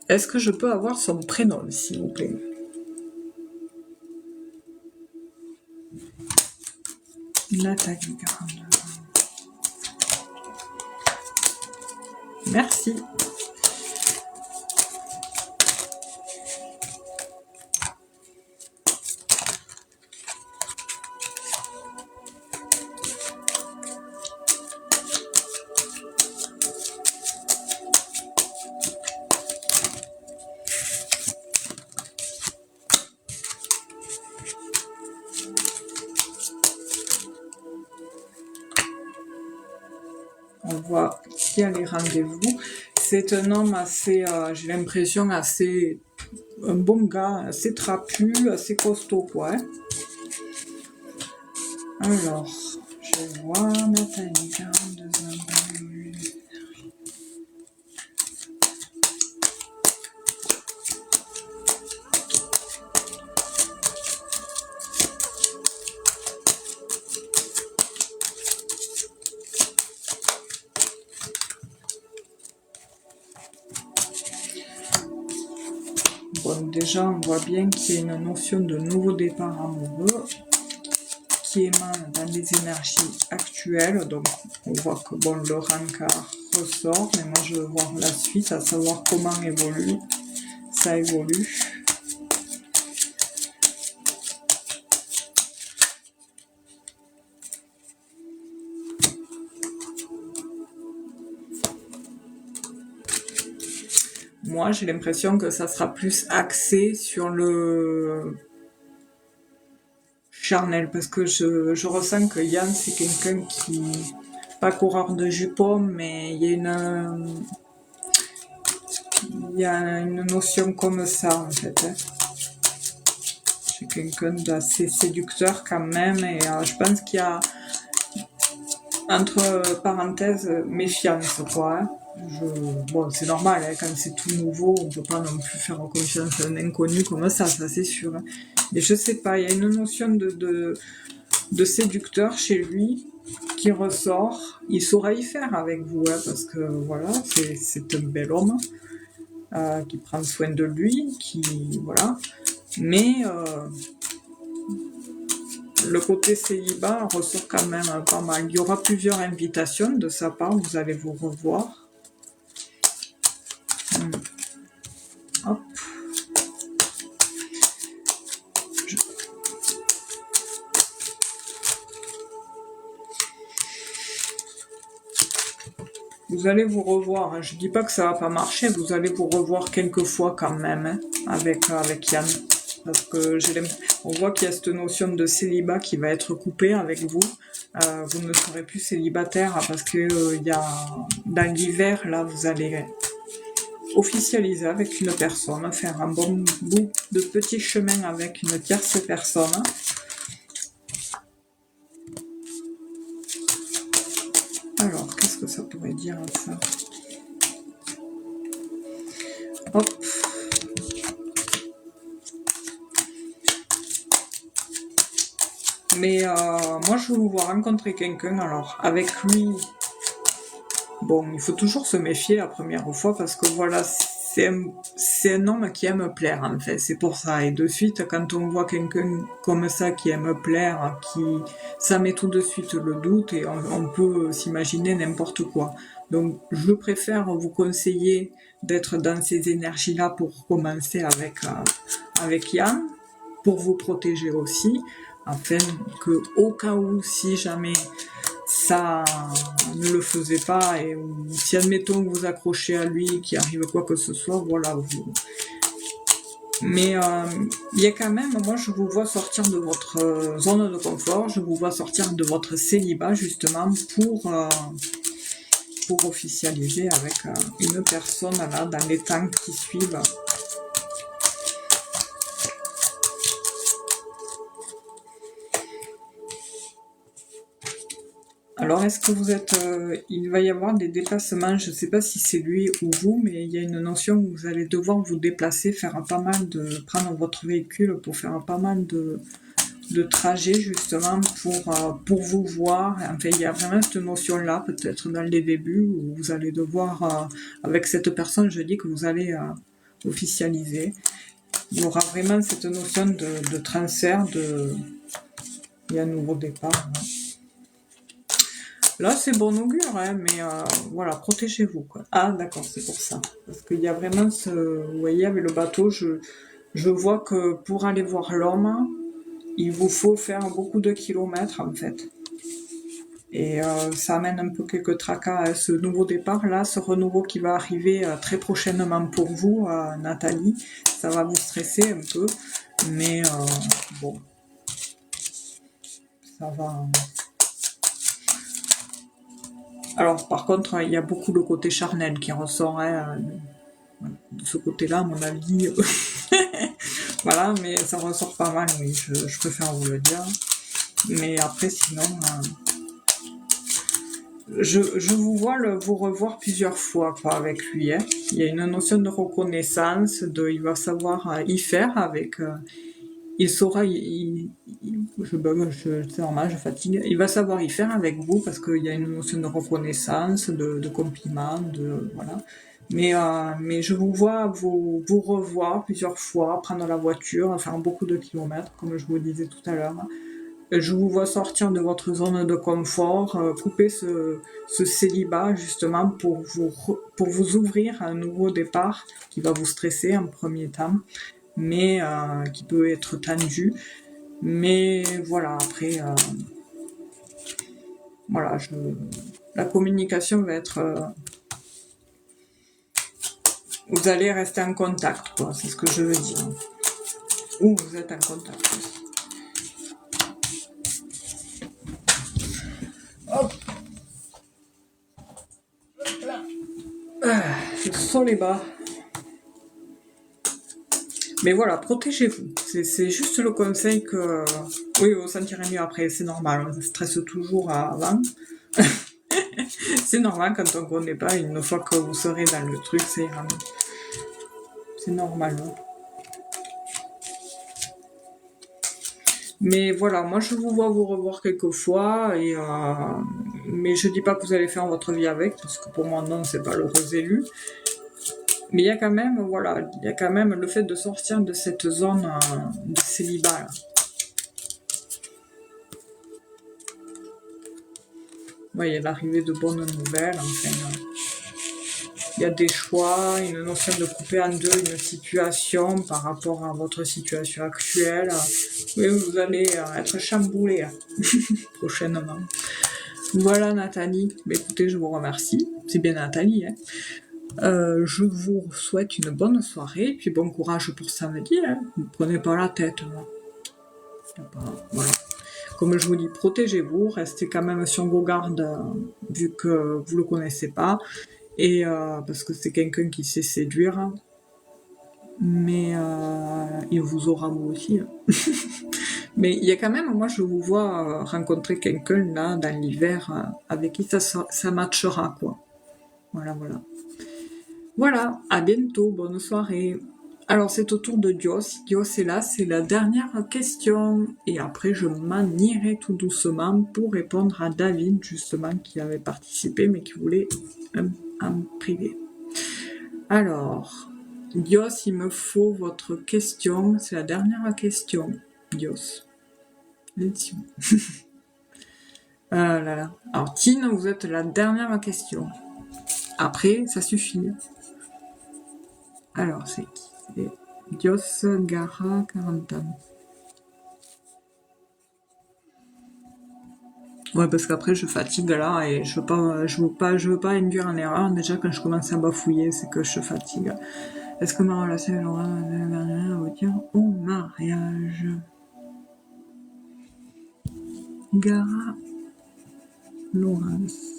Est-ce que je peux avoir son prénom, s'il vous plaît? Nathalie 42. Merci. On voit qui a les rendez-vous. C'est un homme assez, j'ai l'impression, un bon gars, assez trapu, assez costaud, quoi. Hein. Alors, je vois Nathalie, 42 ans. Bon, déjà, on voit bien qu'il y a une notion de nouveau départ amoureux qui émane dans les énergies actuelles. Donc, on voit que bon, le rencard ressort, mais moi, je veux voir la suite, à savoir comment ça évolue. Moi, j'ai l'impression que ça sera plus axé sur le charnel, parce que je ressens que Yann, c'est quelqu'un qui, pas coureur de jupons, mais il y a une notion comme ça, en fait. Hein. C'est quelqu'un d'assez séducteur quand même, et je pense qu'il y a, entre parenthèses, méfiance, quoi. Hein. Bon, c'est normal, hein, quand c'est tout nouveau, on peut pas non plus faire confiance à un inconnu comme ça c'est sûr. Hein. Mais je sais pas, il y a une notion de séducteur chez lui qui ressort. Il saura y faire avec vous, hein, parce que voilà, c'est un bel homme qui prend soin de lui, voilà. Mais le côté célibat ressort quand même pas mal. Il y aura plusieurs invitations de sa part, vous allez vous revoir. Hop. Vous allez vous revoir, hein. Je dis pas que ça va pas marcher, vous allez vous revoir quelques fois quand même, hein, avec Yann. Parce que on voit qu'il y a cette notion de célibat qui va être coupée avec vous. Vous ne serez plus célibataire parce que il y a dans l'hiver là, vous allez officialiser avec une personne, faire un bon bout de petit chemin avec une tierce personne. Alors, qu'est-ce que ça pourrait dire ça? Hop. Mais moi, je vous vois rencontrer quelqu'un, alors, avec lui, bon, il faut toujours se méfier la première fois, parce que voilà, c'est un homme qui aime plaire, en fait, c'est pour ça. Et de suite, quand on voit quelqu'un comme ça qui aime plaire, ça met tout de suite le doute, et on peut s'imaginer n'importe quoi. Donc, je préfère vous conseiller d'être dans ces énergies-là pour commencer avec Yann, pour vous protéger aussi, afin que, au cas où, si jamais ça ne le faisait pas, et si admettons que vous accrochez à lui, qu'il arrive quoi que ce soit, voilà, vous... Mais il y a quand même, moi je vous vois sortir de votre zone de confort, je vous vois sortir de votre célibat justement pour officialiser avec une personne là dans les temps qui suivent. Alors, est-ce que vous êtes... il va y avoir des déplacements, je ne sais pas si c'est lui ou vous, mais il y a une notion où vous allez devoir vous déplacer, prendre votre véhicule pour faire pas mal de trajets, justement, pour vous voir. Enfin, il y a vraiment cette notion-là, peut-être dans les débuts, où vous allez devoir, avec cette personne, je dis que vous allez officialiser. Il y aura vraiment cette notion de transfert, il y a un nouveau départ. Hein. Là, c'est bon augure, hein, mais voilà, protégez-vous, quoi. Ah, d'accord, c'est pour ça. Parce qu'il y a vraiment vous voyez, avec le bateau, je vois que pour aller voir l'homme, il vous faut faire beaucoup de kilomètres, en fait. Et ça amène un peu quelques tracas à ce nouveau départ-là, ce renouveau qui va arriver très prochainement pour vous, Nathalie. Ça va vous stresser un peu, mais bon, ça va... Alors, par contre, il y a beaucoup le côté charnel qui ressort, hein, de ce côté-là, à mon avis. Voilà, mais ça ressort pas mal, oui, je préfère vous le dire. Mais après, sinon, je vous vois vous revoir plusieurs fois, quoi, avec lui. Hein. Il y a une notion de reconnaissance, il va savoir y faire avec... il saura, je bug, c'est normal, je fatigue. Il va savoir y faire avec vous parce qu'il y a une notion de reconnaissance, de compliment, voilà. Mais je vous vois vous revoir plusieurs fois, prendre la voiture, faire beaucoup de kilomètres, comme je vous le disais tout à l'heure. Je vous vois sortir de votre zone de confort, couper ce célibat justement pour vous ouvrir à un nouveau départ qui va vous stresser en premier temps, mais qui peut être tendu. Mais voilà, après, voilà, la communication va être... vous allez rester en contact, quoi, c'est ce que je veux dire. Ou vous êtes en contact aussi. Hop. Je sens les bas. Mais voilà, protégez-vous. C'est juste le conseil que... Oui, vous sentirez mieux après, c'est normal. On stresse toujours avant. C'est normal quand on ne connaît pas. Une fois que vous serez dans le truc, ça ira mieux. C'est normal. Hein. Mais voilà, moi je vous vois vous revoir quelques fois, mais je dis pas que vous allez faire votre vie avec, parce que pour moi non, c'est pas l'heureux élu. Mais il y a quand même, voilà, il y a quand même le fait de sortir de cette zone de célibat. Là. Ouais, il y a l'arrivée de bonnes nouvelles, enfin. Il y a des choix, une notion de couper en deux une situation par rapport à votre situation actuelle. Oui, vous allez être chamboulé prochainement. Voilà Nathalie, mais écoutez, je vous remercie. C'est bien Nathalie, hein. Je vous souhaite une bonne soirée, puis bon courage pour samedi, hein. Ne prenez pas la tête. Voilà. Comme je vous dis, protégez-vous, restez quand même sur vos gardes, vu que vous le connaissez pas, et parce que c'est quelqu'un qui sait séduire, mais il vous aura vous aussi. Mais il y a quand même, moi je vous vois rencontrer quelqu'un là dans l'hiver avec qui ça matchera, quoi. Voilà, voilà. Voilà, à bientôt, bonne soirée. Alors c'est au tour de Dios. Dios est là, c'est la dernière question. Et après je m'en irai tout doucement pour répondre à David, justement, qui avait participé mais qui voulait en privé. Alors, Dios, il me faut votre question. C'est la dernière question, Dios. Let's go. Ah là là. Alors Tine, vous êtes la dernière question. Après, ça suffit. Alors, c'est qui? C'est Dios Gara 40 ans. Ouais, parce qu'après je fatigue là et je veux pas induire en erreur. Déjà quand je commence à bafouiller, c'est que je fatigue. Est-ce que ma relation est Laura vous dire au mariage? Gara Laurence.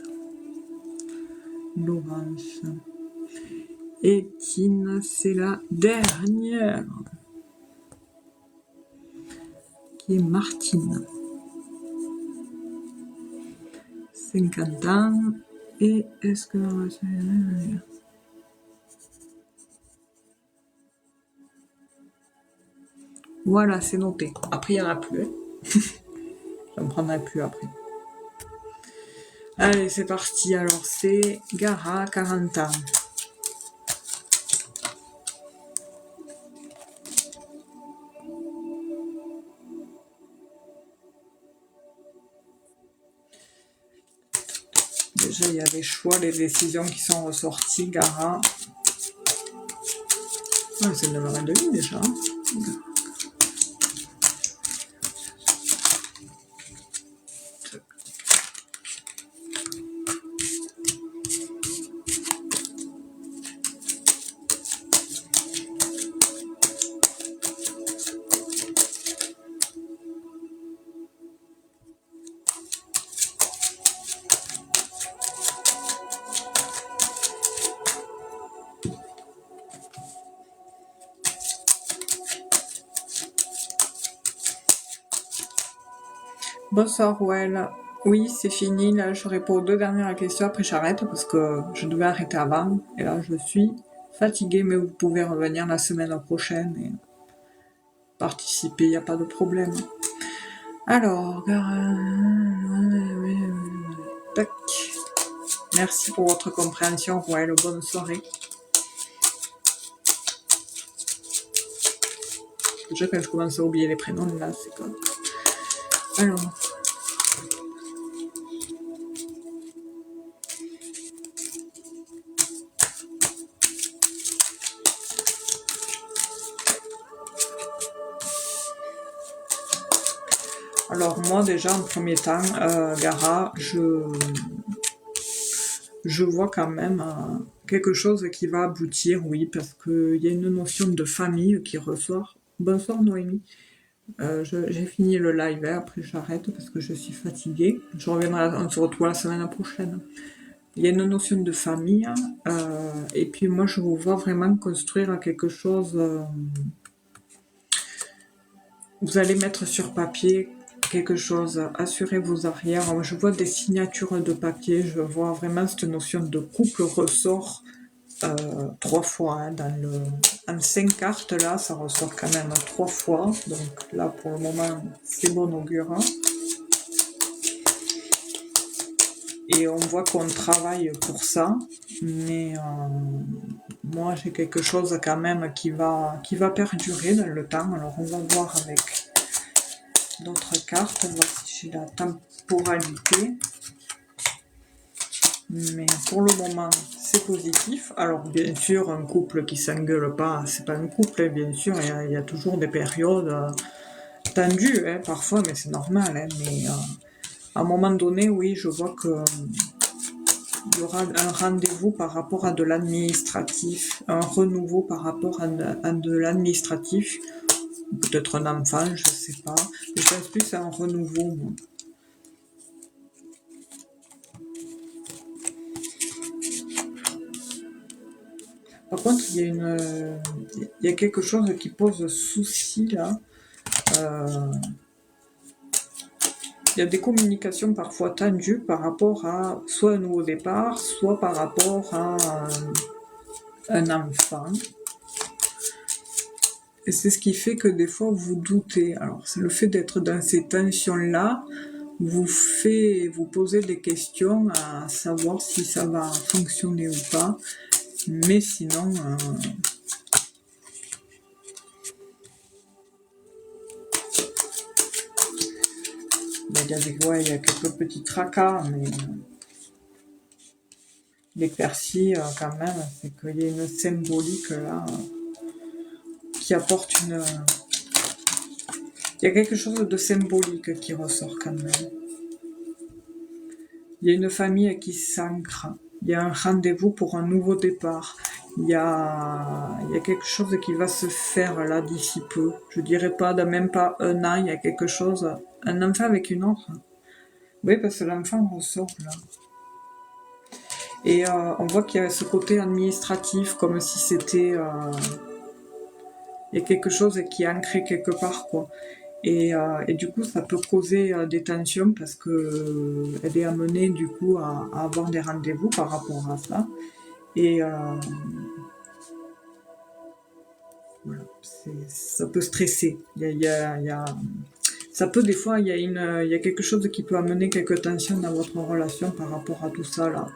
Et Tine, c'est la dernière. Qui est Martine. 50 ans. Et est-ce que... Voilà, c'est noté. Après, il n'y en a plus. Je ne prendrai plus après. Allez, c'est parti. Alors, c'est Gara, 40 ans. Déjà, il y a les choix, les décisions qui sont ressorties. Gara. Ah, c'est le 9h30 déjà. Bonsoir, Well. Oui, c'est fini. Là, je réponds aux 2 dernières questions. Après, j'arrête parce que je devais arrêter avant. Et là, je suis fatiguée, mais vous pouvez revenir la semaine prochaine et participer. Il n'y a pas de problème. Alors, tac. Merci pour votre compréhension, Well. Bonne soirée. Déjà, quand je commence à oublier les prénoms, là, c'est comme... Alors moi déjà en premier temps, Gara, je vois quand même quelque chose qui va aboutir, oui, parce qu'il y a une notion de famille qui ressort. Bonsoir Noémie. J'ai fini le live, après j'arrête parce que je suis fatiguée. Je reviendrai, on se retrouve la semaine prochaine. Il y a une notion de famille, et puis moi je vous vois vraiment construire quelque chose. Vous allez mettre sur papier quelque chose, assurez vos arrières. Je vois des signatures de papier, je vois vraiment cette notion de couple ressort 3 fois. Hein, en 5 cartes, là, ça ressort quand même 3 fois. Donc là, pour le moment, c'est bon augure. Hein. Et on voit qu'on travaille pour ça, mais moi, j'ai quelque chose quand même qui va perdurer dans le temps. Alors, on va voir avec d'autres cartes, voir si j'ai la temporalité. Mais pour le moment, c'est positif. Alors, bien sûr, un couple qui s'engueule pas, c'est pas un couple, hein, bien sûr. Il y a toujours des périodes tendues, hein, parfois, mais c'est normal. Hein, mais À un moment donné, oui, je vois que il y aura un rendez-vous par rapport à de l'administratif, un renouveau par rapport à de l'administratif, peut-être un enfant, je sais pas. Je pense plus à un renouveau, moi. Par contre, il y a quelque chose qui pose souci là. Euh, il y a des communications parfois tendues par rapport à soit un nouveau départ, soit par rapport à un enfant. Et c'est ce qui fait que des fois vous doutez. Alors, c'est le fait d'être dans ces tensions-là vous fait vous poser des questions à savoir si ça va fonctionner ou pas. Mais sinon, il y a quelques petits tracas, mais l'éclaircie, quand même, c'est qu'il y a une symbolique là qui apporte une. Il y a quelque chose de symbolique qui ressort quand même. Il y a une famille qui s'ancre. Il y a un rendez-vous pour un nouveau départ. Il y a quelque chose qui va se faire là d'ici peu. Je dirais pas, même pas un an, il y a quelque chose. Un enfant avec une autre. Oui, parce que l'enfant ressort là. Et on voit qu'il y a ce côté administratif, comme si c'était... il y a quelque chose qui est ancré quelque part, quoi. Et du coup, ça peut causer des tensions parce que elle est amenée du coup à avoir des rendez-vous par rapport à ça. Et voilà, ça peut stresser. Ça peut des fois, il y a quelque chose qui peut amener quelques tensions dans votre relation par rapport à tout ça là.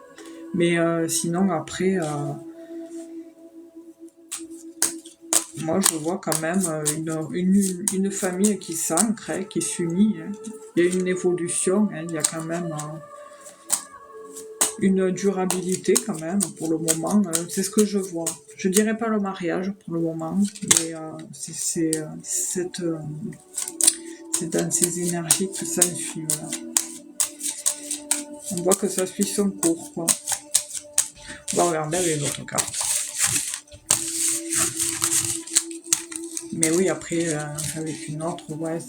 Mais sinon après, moi je vois quand même une famille qui s'ancre, hein, qui s'unit. Hein. Il y a une évolution, hein, il y a quand même une durabilité quand même pour le moment. C'est ce que je vois. Je dirais pas le mariage pour le moment, mais c'est dans ces énergies que ça suit. Voilà. On voit que ça suit son cours, quoi. On va regarder avec d'autres cartes. Mais oui, après, avec une autre, ouais,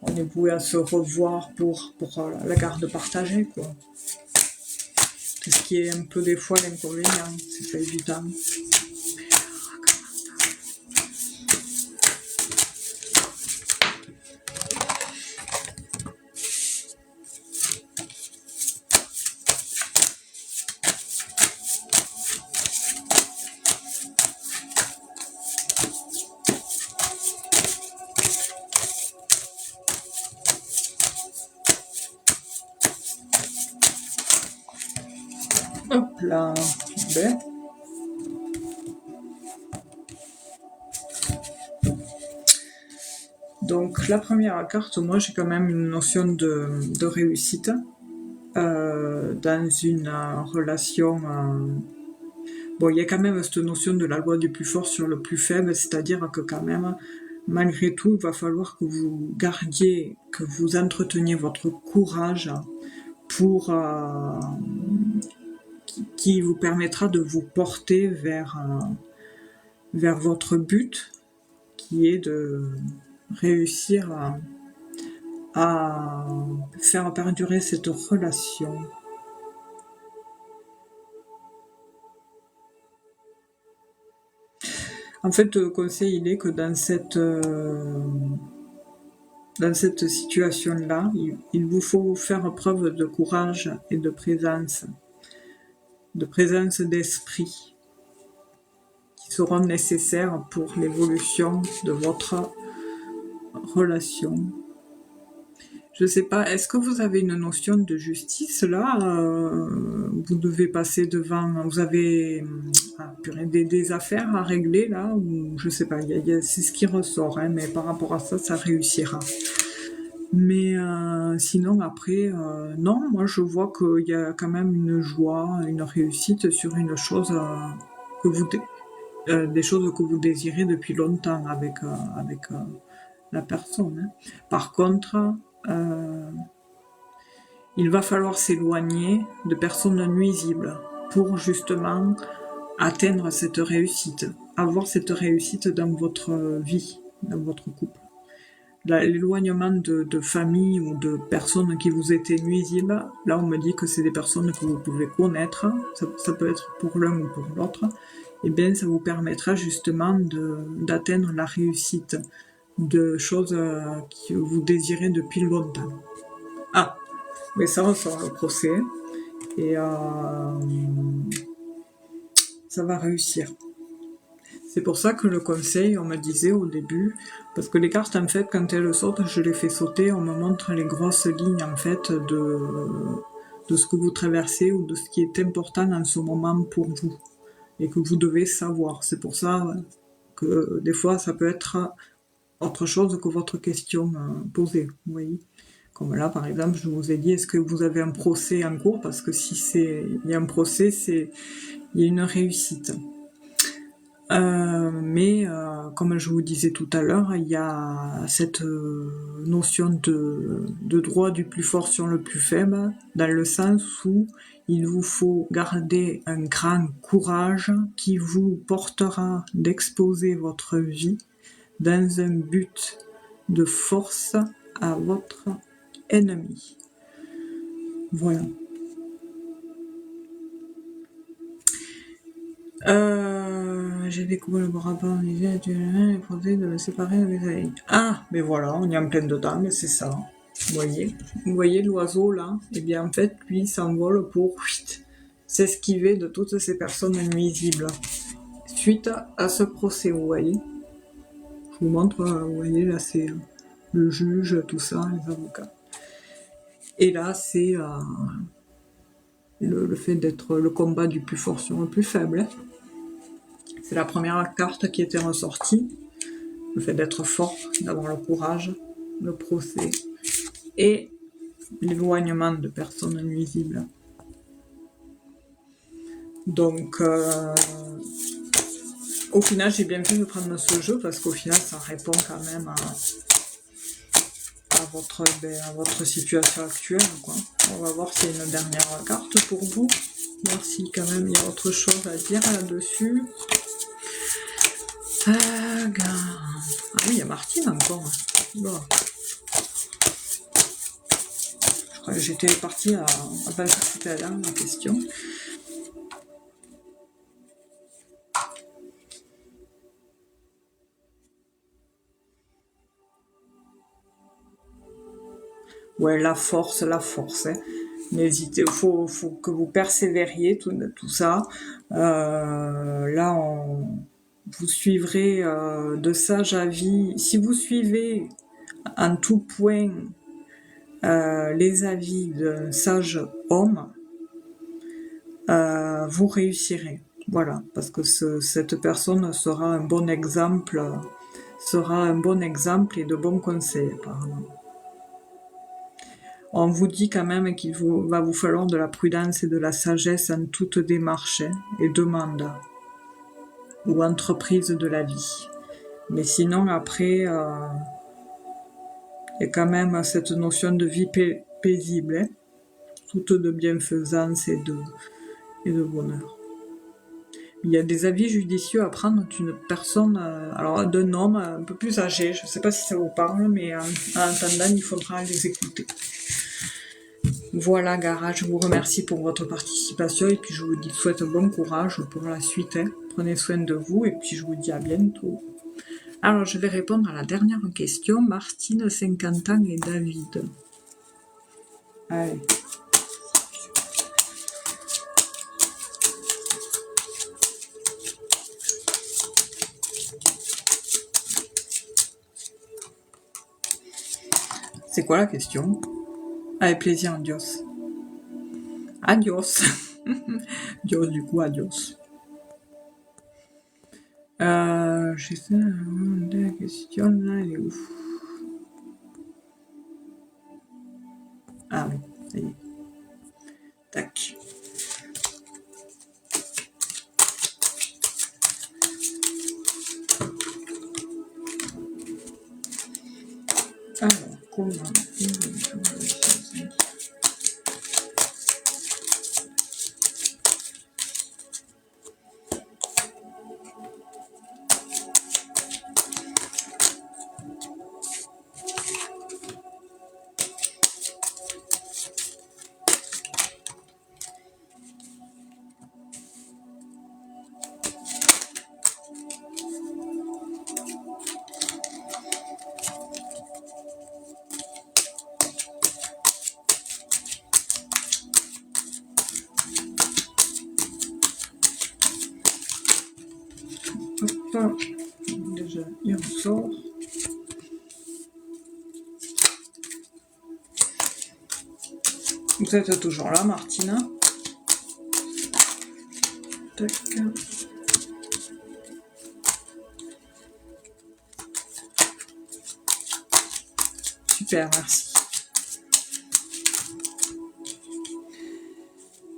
on est voué à se revoir pour la garde partagée, quoi. C'est ce qui est un peu des fois l'inconvénient, c'est pas évident. Hop là, ben. Donc la première carte, moi j'ai quand même une notion de réussite dans une relation. Bon, il y a quand même cette notion de la loi du plus fort sur le plus faible, c'est-à-dire que quand même, malgré tout, il va falloir que vous gardiez, que vous entreteniez votre courage pour qui vous permettra de vous porter vers votre but, qui est de réussir à faire perdurer cette relation. En fait, le conseil, il est que dans cette situation-là, il vous faut faire preuve de courage et de présence d'esprit, qui seront nécessaires pour l'évolution de votre relation. Je sais pas, est-ce que vous avez une notion de justice là vous devez passer devant, vous avez des affaires à régler là, ou je sais pas, c'est ce qui ressort, hein, mais par rapport à ça, ça réussira. Mais sinon après, non, moi je vois qu'il y a quand même une joie, une réussite sur une chose que vous, des choses que vous désirez depuis longtemps avec la personne. Hein. Par contre, il va falloir s'éloigner de personnes nuisibles pour justement atteindre cette réussite, avoir cette réussite dans votre vie, dans votre couple. L'éloignement de famille ou de personnes qui vous étaient nuisibles, là on me dit que c'est des personnes que vous pouvez connaître, ça peut être pour l'un ou pour l'autre, et bien ça vous permettra justement d'atteindre la réussite de choses que vous désirez depuis longtemps. Ah, mais ça ressort le procès, et ça va réussir. C'est pour ça que le conseil, on me disait au début, parce que les cartes, en fait, quand elles sautent, je les fais sauter, on me montre les grosses lignes, en fait, de ce que vous traversez ou de ce qui est important en ce moment pour vous, et que vous devez savoir. C'est pour ça que des fois, ça peut être autre chose que votre question posée, vous voyez. Comme là, par exemple, je vous ai dit, est-ce que vous avez un procès en cours? Parce que si il y a un procès, il y a une réussite. Mais comme je vous disais tout à l'heure, il y a cette notion de droit du plus fort sur le plus faible, dans le sens où il vous faut garder un grand courage qui vous portera d'exposer votre vie dans un but de force à votre ennemi. Voilà. J'ai découvert le rapport en disait actuellement les procès de le séparer de mes amis. Ah, mais voilà, on y est en plein dedans, mais c'est ça. Vous voyez l'oiseau là? Eh bien en fait, lui, il s'envole pour s'esquiver de toutes ces personnes nuisibles. Suite à ce procès, vous voyez. Je vous montre, vous voyez, là c'est le juge, tout ça, les avocats. Et là, c'est le fait d'être le combat du plus fort sur le plus faible. C'est la première carte qui était ressortie. Le fait d'être fort, d'avoir le courage, le procès et l'éloignement de personnes nuisibles. Donc, au final, j'ai bien fait de prendre ce jeu parce qu'au final, ça répond quand même à votre situation actuelle, quoi. On va voir s'il y a une dernière carte pour vous. Voir si quand même il y a autre chose à dire là-dessus. Ah oui, il y a Martine encore. Bon. Je crois que j'étais partie à passer tout à l'heure la question. Ouais, la force. Hein. N'hésitez, faut que vous persévériez tout ça. Là, vous suivrez de sage avis. Si vous suivez en tout point les avis d'un sage homme, vous réussirez. Voilà, parce que cette personne sera un bon exemple et de bons conseils, apparemment. On vous dit quand même qu'il va vous falloir de la prudence et de la sagesse en toute démarche et demande ou entreprise de la vie. Mais sinon, après, il y a quand même cette notion de vie paisible, toute de bienfaisance et de bonheur. Il y a des avis judicieux à prendre d'une personne, alors d'un homme un peu plus âgé. Je ne sais pas si ça vous parle, mais en attendant, il faudra les écouter. Voilà, Gara, je vous remercie pour votre participation et puis je vous souhaite bon courage pour la suite. Prenez soin de vous et puis je vous dis à bientôt. Alors, je vais répondre à la dernière question. Martine, 50 ans et David. Allez. C'est quoi la question? Avec plaisir, adios. Adios. Dios, du coup, adios. J'essaie de la question, là, elle est où? Ah oui, ça y est. Tac. Alors, comment... Déjà, il ressort. Vous êtes toujours là, Martina? Tac. Super, merci.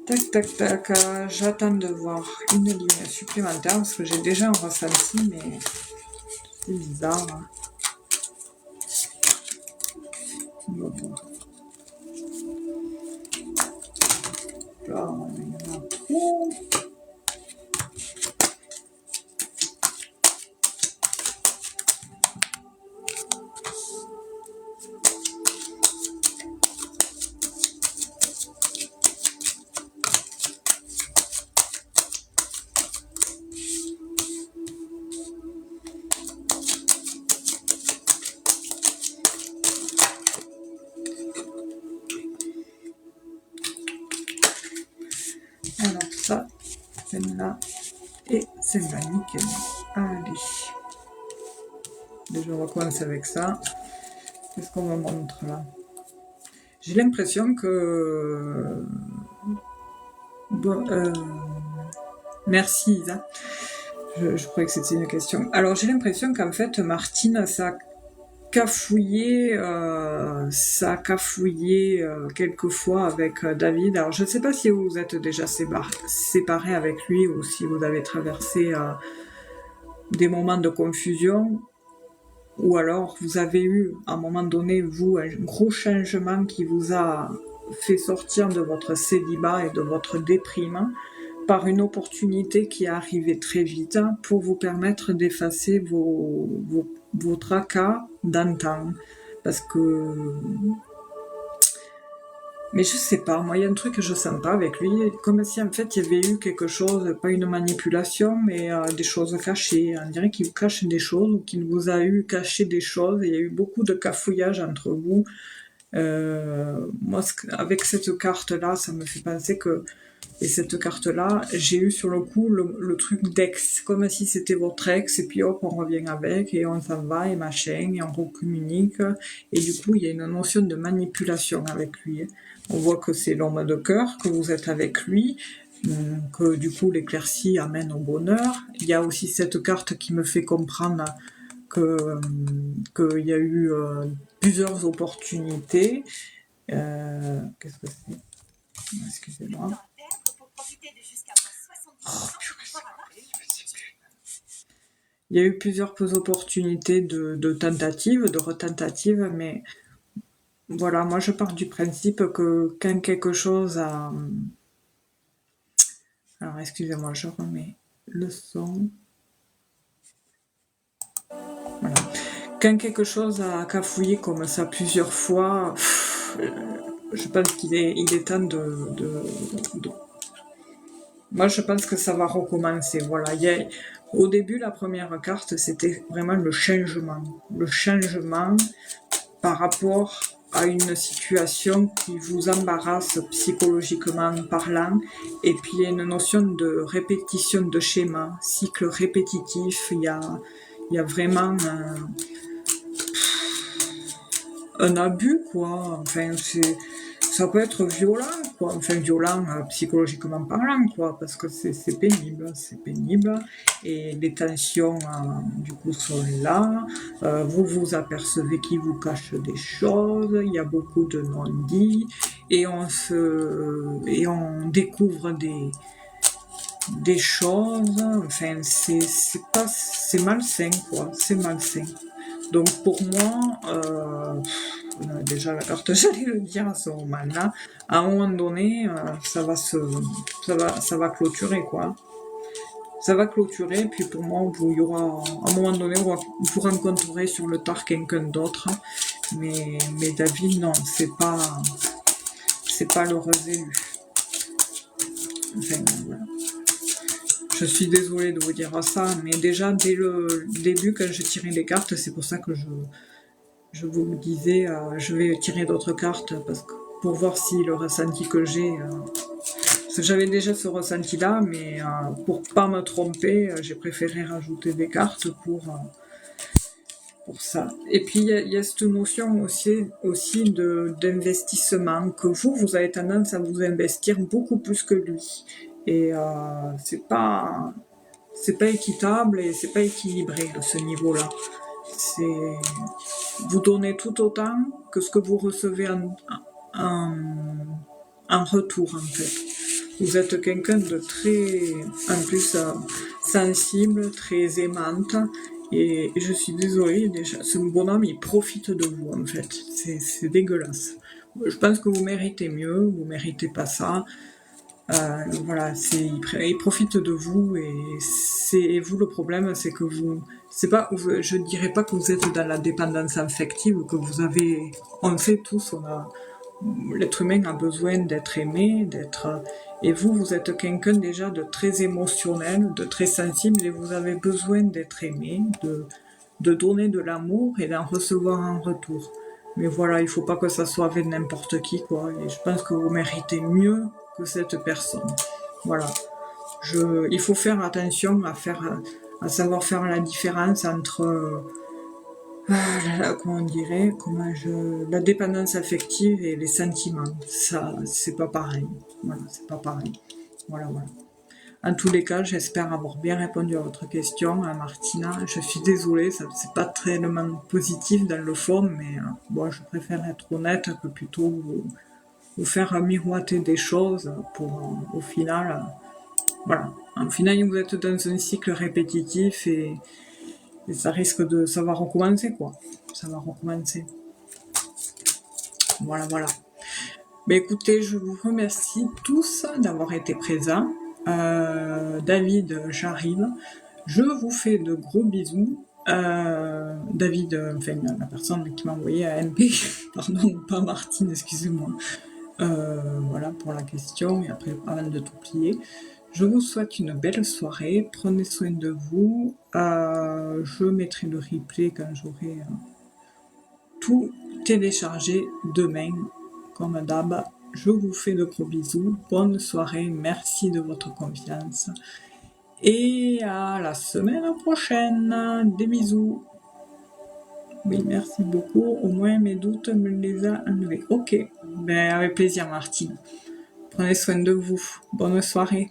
Tac, tac, tac. J'attends de voir une ligne supplémentaire parce que j'ai déjà un ressenti, mais c'est bizarre. Hein. On va voir. Là, il y en a trop. Alors ça, celle-là et celle-là, nickel. Allez. Déjà, on va commencer avec ça. Qu'est-ce qu'on me montre là? J'ai l'impression que... Bon, merci Isa. Je croyais que c'était une question. Alors j'ai l'impression qu'en fait, Martine, ça a cafouillé quelquefois avec David. Alors je ne sais pas si vous êtes déjà séparés avec lui ou si vous avez traversé des moments de confusion, ou alors vous avez eu à un moment donné, vous, un gros changement qui vous a fait sortir de votre célibat et de votre déprime par une opportunité qui est arrivée très vite pour vous permettre d'effacer vos tracas d'antan. Parce que... Mais je sais pas, moi il y a un truc que je sens pas avec lui, comme si en fait il y avait eu quelque chose, pas une manipulation, mais des choses cachées. On dirait qu'il vous cache des choses, ou qu'il vous a eu caché des choses, il y a eu beaucoup de cafouillage entre vous. Moi, avec cette carte-là, ça me fait penser que... Et cette carte-là, j'ai eu sur le coup le truc d'ex, comme si c'était votre ex, et puis hop, on revient avec, et on s'en va, et machin, et on recommunique. Et du coup, il y a une notion de manipulation avec lui. On voit que c'est l'homme de cœur, que vous êtes avec lui, que du coup, l'éclaircie amène au bonheur. Il y a aussi cette carte qui me fait comprendre qu'il y a eu plusieurs opportunités. Qu'est-ce que c'est? Excusez-moi. Il y a eu plusieurs opportunités de tentatives, de retentatives, mais voilà, moi je pars du principe que quand quelque chose a... Alors excusez-moi, je remets le son. Voilà. Quand quelque chose a cafouillé comme ça plusieurs fois, je pense qu'il est temps de... Moi je pense que ça va recommencer, voilà. Au début, la première carte, c'était vraiment le changement. Le changement par rapport à une situation qui vous embarrasse psychologiquement parlant. Et puis, il y a une notion de répétition de schéma, cycle répétitif. Il y a vraiment un abus, quoi. Enfin, ça peut être violent, quoi. Enfin, violent psychologiquement parlant, quoi, parce que c'est pénible, et les tensions, du coup, sont là. Vous vous apercevez qu'il vous cache des choses, il y a beaucoup de non-dits, et on découvre des choses. Enfin, c'est malsain, quoi. C'est malsain. Donc pour moi, déjà la carte, j'allais le dire à ce moment-là, à un moment donné, ça va clôturer, quoi. Ça va clôturer, puis pour moi, il y aura, à un moment donné, vous rencontrerez sur le tard quelqu'un d'autre, mais David, non, c'est pas l'heureux élu. Enfin, voilà. Je suis désolée de vous dire ça, mais déjà, dès le début, quand j'ai tiré les cartes, c'est pour ça que je vous disais, je vais tirer d'autres cartes, pour voir si le ressenti que j'ai J'avais déjà ce ressenti-là, mais pour pas me tromper, j'ai préféré rajouter des cartes pour ça. Et puis il y a cette notion aussi d'investissement, que vous avez tendance à vous investir beaucoup plus que lui. Et c'est pas équitable et c'est pas équilibré à ce niveau-là. C'est Vous donnez tout autant que ce que vous recevez en, en retour, en fait. Vous êtes quelqu'un de très, en plus, sensible, très aimante. Et je suis désolée, déjà, ce bonhomme, il profite de vous, en fait. C'est dégueulasse. Je pense que vous méritez mieux, vous méritez pas ça. Voilà, il profite de vous et vous le problème, c'est que c'est pas, je dirais pas que vous êtes dans la dépendance affective, que vous avez, on le sait tous, l'être humain a besoin d'être aimé, et vous êtes quelqu'un déjà de très émotionnel, de très sensible, et vous avez besoin d'être aimé, de donner de l'amour et d'en recevoir en retour. Mais voilà, il faut pas que ça soit avec n'importe qui, quoi. Et je pense que vous méritez mieux que cette personne. Voilà. Il faut faire attention à savoir faire la différence entre, comment on dirait, la dépendance affective et les sentiments. Ça, c'est pas pareil. Voilà, c'est pas pareil. Voilà, voilà. En tous les cas, j'espère avoir bien répondu à votre question, hein, Martina. Je suis désolée, c'est pas tellement positif dans le fond, mais bon, je préfère être honnête que plutôt vous faire miroiter des choses pour, au final, voilà. Au final, vous êtes dans un cycle répétitif et ça risque ça va recommencer, quoi. Ça va recommencer. Voilà, voilà. Ben écoutez, je vous remercie tous d'avoir été présents. David, j'arrive. Je vous fais de gros bisous. David, enfin la personne qui m'a envoyé à MP, pardon, pas Martine, excusez-moi. Voilà pour la question, et après, avant de tout plier, je vous souhaite une belle soirée, prenez soin de vous, je mettrai le replay quand j'aurai tout téléchargé demain, comme d'hab. Je vous fais de gros bisous, bonne soirée, merci de votre confiance, et à la semaine prochaine, des bisous. Oui, merci beaucoup. Au moins mes doutes me les a enlevés. Ok, ben avec plaisir Martine. Prenez soin de vous. Bonne soirée.